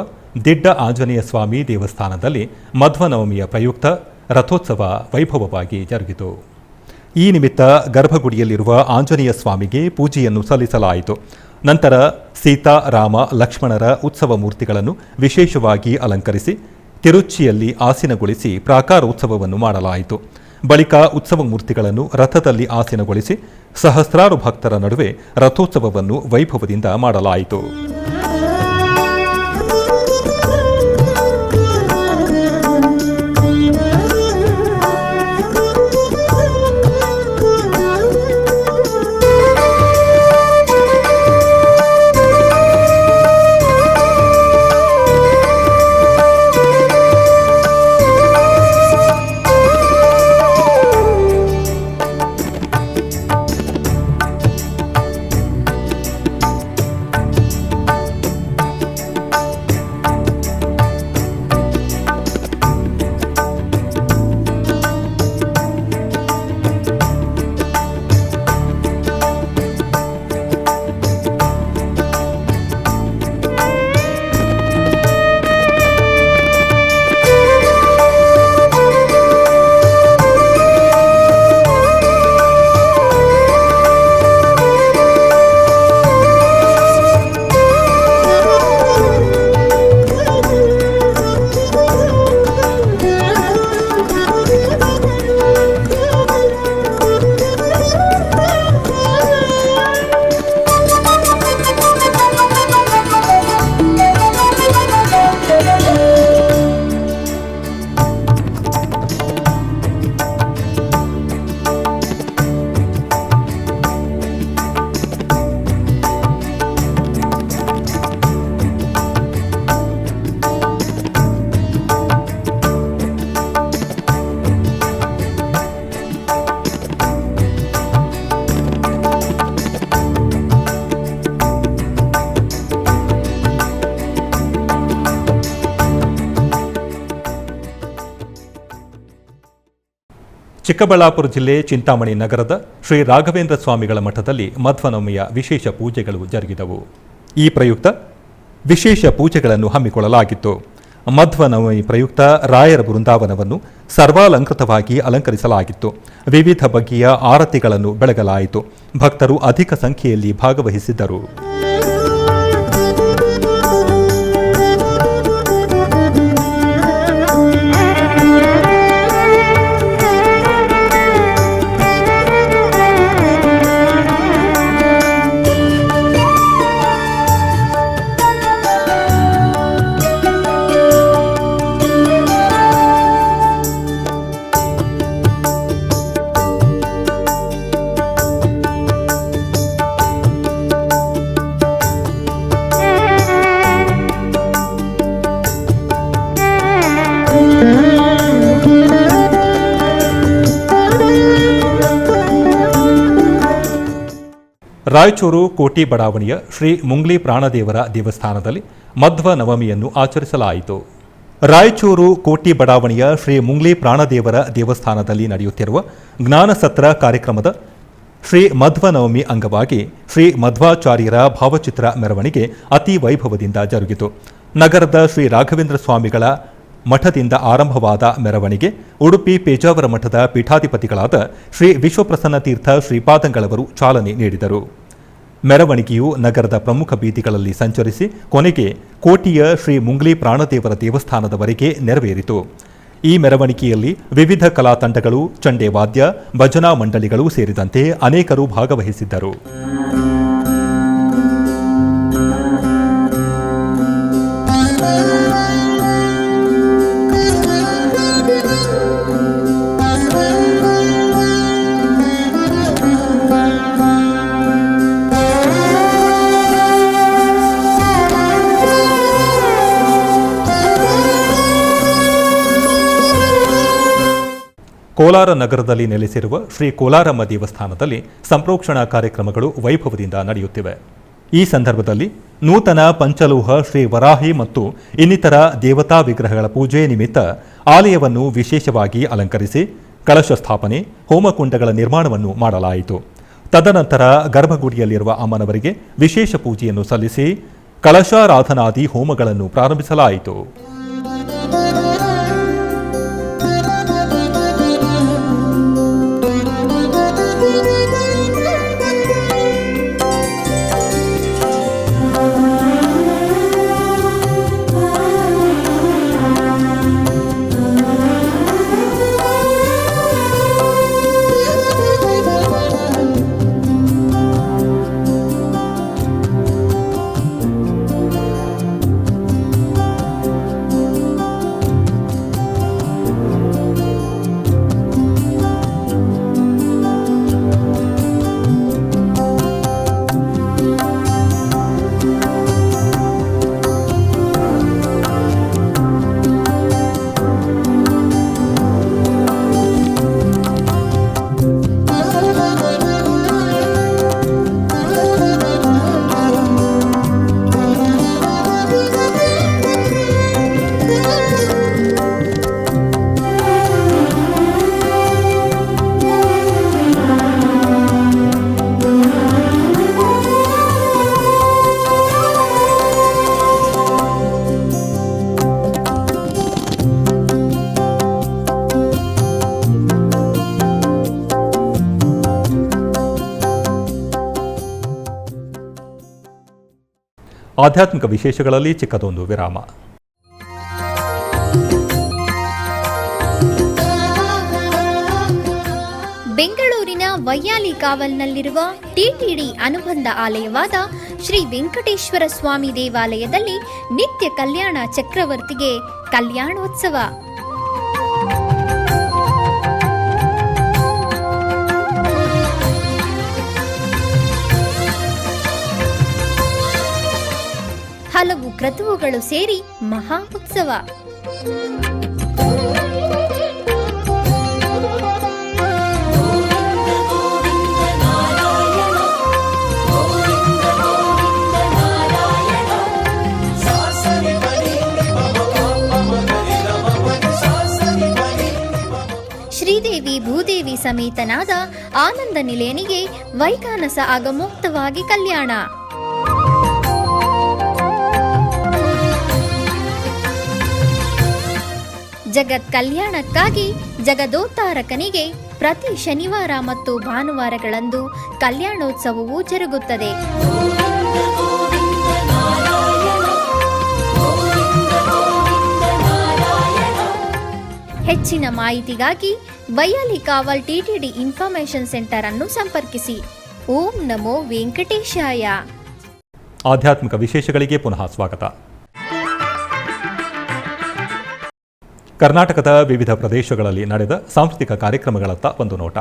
ದಿಡ್ಡ ಆಂಜನೇಯ ಸ್ವಾಮಿ ದೇವಸ್ಥಾನದಲ್ಲಿ ಮಧ್ವನವಮಿಯ ಪ್ರಯುಕ್ತ ರಥೋತ್ಸವ ವೈಭವವಾಗಿ ಜರುಗಿತು. ಈ ನಿಮಿತ್ತ ಗರ್ಭಗುಡಿಯಲ್ಲಿರುವ ಆಂಜನೇಯ ಸ್ವಾಮಿಗೆ ಪೂಜೆಯನ್ನು ಸಲ್ಲಿಸಲಾಯಿತು. ನಂತರ ಸೀತಾ, ರಾಮ, ಲಕ್ಷ್ಮಣರ ಉತ್ಸವ ಮೂರ್ತಿಗಳನ್ನು ವಿಶೇಷವಾಗಿ ಅಲಂಕರಿಸಿ ತಿರುಚಿಯಲ್ಲಿ ಆಸೀನಗೊಳಿಸಿ ಪ್ರಾಕಾರೋತ್ಸವವನ್ನು ಮಾಡಲಾಯಿತು. ಬಳಿಕ ಉತ್ಸವ ಮೂರ್ತಿಗಳನ್ನು ರಥದಲ್ಲಿ ಆಸೀನಗೊಳಿಸಿ ಸಹಸ್ರಾರು ಭಕ್ತರ ನಡುವೆ ರಥೋತ್ಸವವನ್ನು ವೈಭವದಿಂದ ಮಾಡಲಾಯಿತು. ಚಿಕ್ಕಬಳ್ಳಾಪುರ ಜಿಲ್ಲೆ ಚಿಂತಾಮಣಿ ನಗರದ ಶ್ರೀ ರಾಘವೇಂದ್ರ ಸ್ವಾಮಿಗಳ ಮಠದಲ್ಲಿ ಮಧ್ವನವಮಿಯ ವಿಶೇಷ ಪೂಜೆಗಳು ಜರುಗಿದವು. ಈ ಪ್ರಯುಕ್ತ ವಿಶೇಷ ಪೂಜೆಗಳನ್ನು ಹಮ್ಮಿಕೊಳ್ಳಲಾಗಿತ್ತು. ಮಧ್ವನವಮಿ ಪ್ರಯುಕ್ತ ರಾಯರ ಬೃಂದಾವನವನ್ನು ಸರ್ವಾಲಂಕೃತವಾಗಿ ಅಲಂಕರಿಸಲಾಗಿತ್ತು. ವಿವಿಧ ಬಗೆಯ ಆರತಿಗಳನ್ನು ಬೆಳಗಲಾಯಿತು. ಭಕ್ತರು ಅಧಿಕ ಸಂಖ್ಯೆಯಲ್ಲಿ ಭಾಗವಹಿಸಿದ್ದರು. ರಾಯಚೂರು ಕೋಟಿ ಬಡಾವಣೆಯ ಶ್ರೀ ಮುಂಗ್ಲಿ ಪ್ರಾಣದೇವರ ದೇವಸ್ಥಾನದಲ್ಲಿ ಮಧ್ವ ನವಮಿಯನ್ನು ಆಚರಿಸಲಾಯಿತು. ರಾಯಚೂರು ಕೋಟಿ ಬಡಾವಣೆಯ ಶ್ರೀ ಮುಂಗ್ಲಿ ಪ್ರಾಣದೇವರ ದೇವಸ್ಥಾನದಲ್ಲಿ ನಡೆಯುತ್ತಿರುವ ಜ್ಞಾನಸತ್ರ ಕಾರ್ಯಕ್ರಮದ ಶ್ರೀ ಮಧ್ವ ನವಮಿ ಅಂಗವಾಗಿ ಶ್ರೀ ಮಧ್ವಾಚಾರ್ಯರ ಭಾವಚಿತ್ರ ಮೆರವಣಿಗೆ ಅತಿ ವೈಭವದಿಂದ ಜರುಗಿತು. ನಗರದ ಶ್ರೀ ರಾಘವೇಂದ್ರ ಸ್ವಾಮಿಗಳ ಮಠದಿಂದ ಆರಂಭವಾದ ಮೆರವಣಿಗೆ ಉಡುಪಿ ಪೇಜಾವರ ಮಠದ ಪೀಠಾಧಿಪತಿಗಳಾದ ಶ್ರೀ ವಿಶ್ವಪ್ರಸನ್ನ ತೀರ್ಥ ಶ್ರೀಪಾದಂಗಳವರು ಚಾಲನೆ ನೀಡಿದರು. ಮೆರವಣಿಗೆಯು ನಗರದ ಪ್ರಮುಖ ಬೀದಿಗಳಲ್ಲಿ ಸಂಚರಿಸಿ ಕೊನೆಗೆ ಕೋಟೆಯ ಶ್ರೀ ಮುಂಗ್ಲಿ ಪ್ರಾಣದೇವರ ದೇವಸ್ಥಾನದವರೆಗೆ ನೆರವೇರಿತು. ಈ ಮೆರವಣಿಗೆಯಲ್ಲಿ ವಿವಿಧ ಕಲಾ ತಂಡಗಳು, ಚಂಡೆ ವಾದ್ಯ, ಭಜನಾ ಮಂಡಳಿಗಳು ಸೇರಿದಂತೆ ಅನೇಕರು ಭಾಗವಹಿಸಿದ್ದರು. ಕೋಲಾರ ನಗರದಲ್ಲಿ ನೆಲೆಸಿರುವ ಶ್ರೀ ಕೋಲಾರಮ್ಮ ದೇವಸ್ಥಾನದಲ್ಲಿ ಸಂಪ್ರೋಕ್ಷಣಾ ಕಾರ್ಯಕ್ರಮಗಳು ವೈಭವದಿಂದ ನಡೆಯುತ್ತಿವೆ. ಈ ಸಂದರ್ಭದಲ್ಲಿ ನೂತನ ಪಂಚಲೋಹ ಶ್ರೀ ವರಾಹಿ ಮತ್ತು ಇನ್ನಿತರ ದೇವತಾ ವಿಗ್ರಹಗಳ ಪೂಜೆ ನಿಮಿತ್ತ ಆಲಯವನ್ನು ವಿಶೇಷವಾಗಿ ಅಲಂಕರಿಸಿ ಕಳಶ ಸ್ಥಾಪನೆ, ಹೋಮಕುಂಡಗಳ ನಿರ್ಮಾಣವನ್ನು ಮಾಡಲಾಯಿತು. ತದನಂತರ ಗರ್ಭಗುಡಿಯಲ್ಲಿರುವ ಅಮ್ಮನವರಿಗೆ ವಿಶೇಷ ಪೂಜೆಯನ್ನು ಸಲ್ಲಿಸಿ ಕಳಶಾರಾಧನಾದಿ ಹೋಮಗಳನ್ನು ಪ್ರಾರಂಭಿಸಲಾಯಿತು. ಆಧ್ಯಾತ್ಮಿಕ ವಿಶೇಷಗಳಲ್ಲಿ ಚಿಕ್ಕದೊಂದು ವಿರಾಮ. ಬೆಂಗಳೂರಿನ ವೈಯಾಲಿ ಕಾವಲ್ನಲ್ಲಿರುವ ಟಿಟಿಡಿ ಅನುಬಂಧ ಆಲಯವಾದ ಶ್ರೀ ವೆಂಕಟೇಶ್ವರ ಸ್ವಾಮಿ ದೇವಾಲಯದಲ್ಲಿ ನಿತ್ಯ ಕಲ್ಯಾಣ ಚಕ್ರವರ್ತಿಗೆ ಕಲ್ಯಾಣೋತ್ಸವ. ಹಲವು ಕ್ರತುವುಗಳು ಸೇರಿ ಮಹಾ ಉತ್ಸವ. ಶ್ರೀದೇವಿ ಭೂದೇವಿ ಸಮೇತನಾದ ಆನಂದ ನಿಲಯನಿಗೆ ವೈಖಾನಸ ಆಗಮೋಕ್ತವಾಗಿ ಕಲ್ಯಾಣ. ಜಗತ್ ಕಲ್ಯಾಣಕ್ಕಾಗಿ ಜಗದೋತ್ತಾರಕನಿಗೆ ಪ್ರತಿ ಶನಿವಾರ ಮತ್ತು ಭಾನುವಾರಗಳಂದು ಕಲ್ಯಾಣೋತ್ಸವವು ಜರುಗುತ್ತದೆ. ಹೆಚ್ಚಿನ ಮಾಹಿತಿಗಾಗಿ ವೈಯಾಲಿ ಕಾವಲ್ ಟಿಟಿಡಿ ಇನ್ಫಾರ್ಮೇಶನ್ ಸೆಂಟರ್ ಅನ್ನು ಸಂಪರ್ಕಿಸಿ. ಓಂ ನಮೋ ವೆಂಕಟೇಶಾಯ. ಆಧ್ಯಾತ್ಮಿಕ ವಿಶೇಷಗಳಿಗೆ ಪುನಃ ಸ್ವಾಗತ. ಕರ್ನಾಟಕದ ವಿವಿಧ ಪ್ರದೇಶಗಳಲ್ಲಿ ನಡೆದ ಸಾಂಸ್ಕೃತಿಕ ಕಾರ್ಯಕ್ರಮಗಳತ್ತ ಒಂದು ನೋಟ.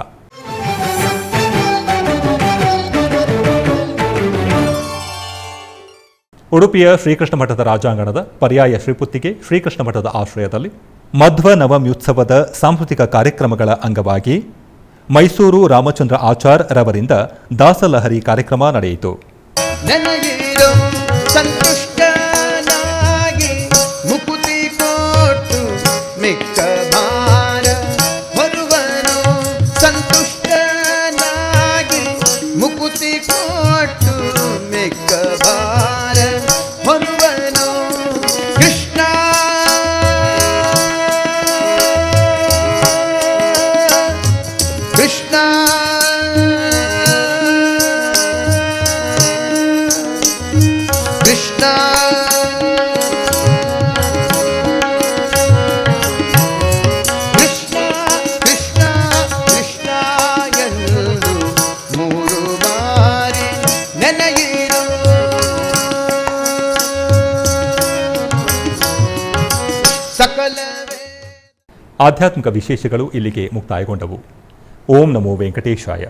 ಉಡುಪಿಯ ಶ್ರೀಕೃಷ್ಣ ಮಠದ ರಾಜಾಂಗಣದ ಪರ್ಯಾಯ ಶ್ರೀಪುತ್ತಿಗೆ ಶ್ರೀಕೃಷ್ಣ ಮಠದ ಆಶ್ರಯದಲ್ಲಿ ಮಧ್ವ ನವಮ್ಯುತ್ಸವದ ಸಾಂಸ್ಕೃತಿಕ ಕಾರ್ಯಕ್ರಮಗಳ ಅಂಗವಾಗಿ ಮೈಸೂರು ರಾಮಚಂದ್ರ ಆಚಾರ್ ರವರಿಂದ ದಾಸಲಹರಿ ಕಾರ್ಯಕ್ರಮ ನಡೆಯಿತು. ಆಧ್ಯಾತ್ಮಿಕ ವಿಶೇಷಗಳು ಇಲ್ಲಿಗೆ ಮುಕ್ತಾಯಗೊಂಡವು. ಓಂ ನಮೋ ವೆಂಕಟೇಶಾಯ.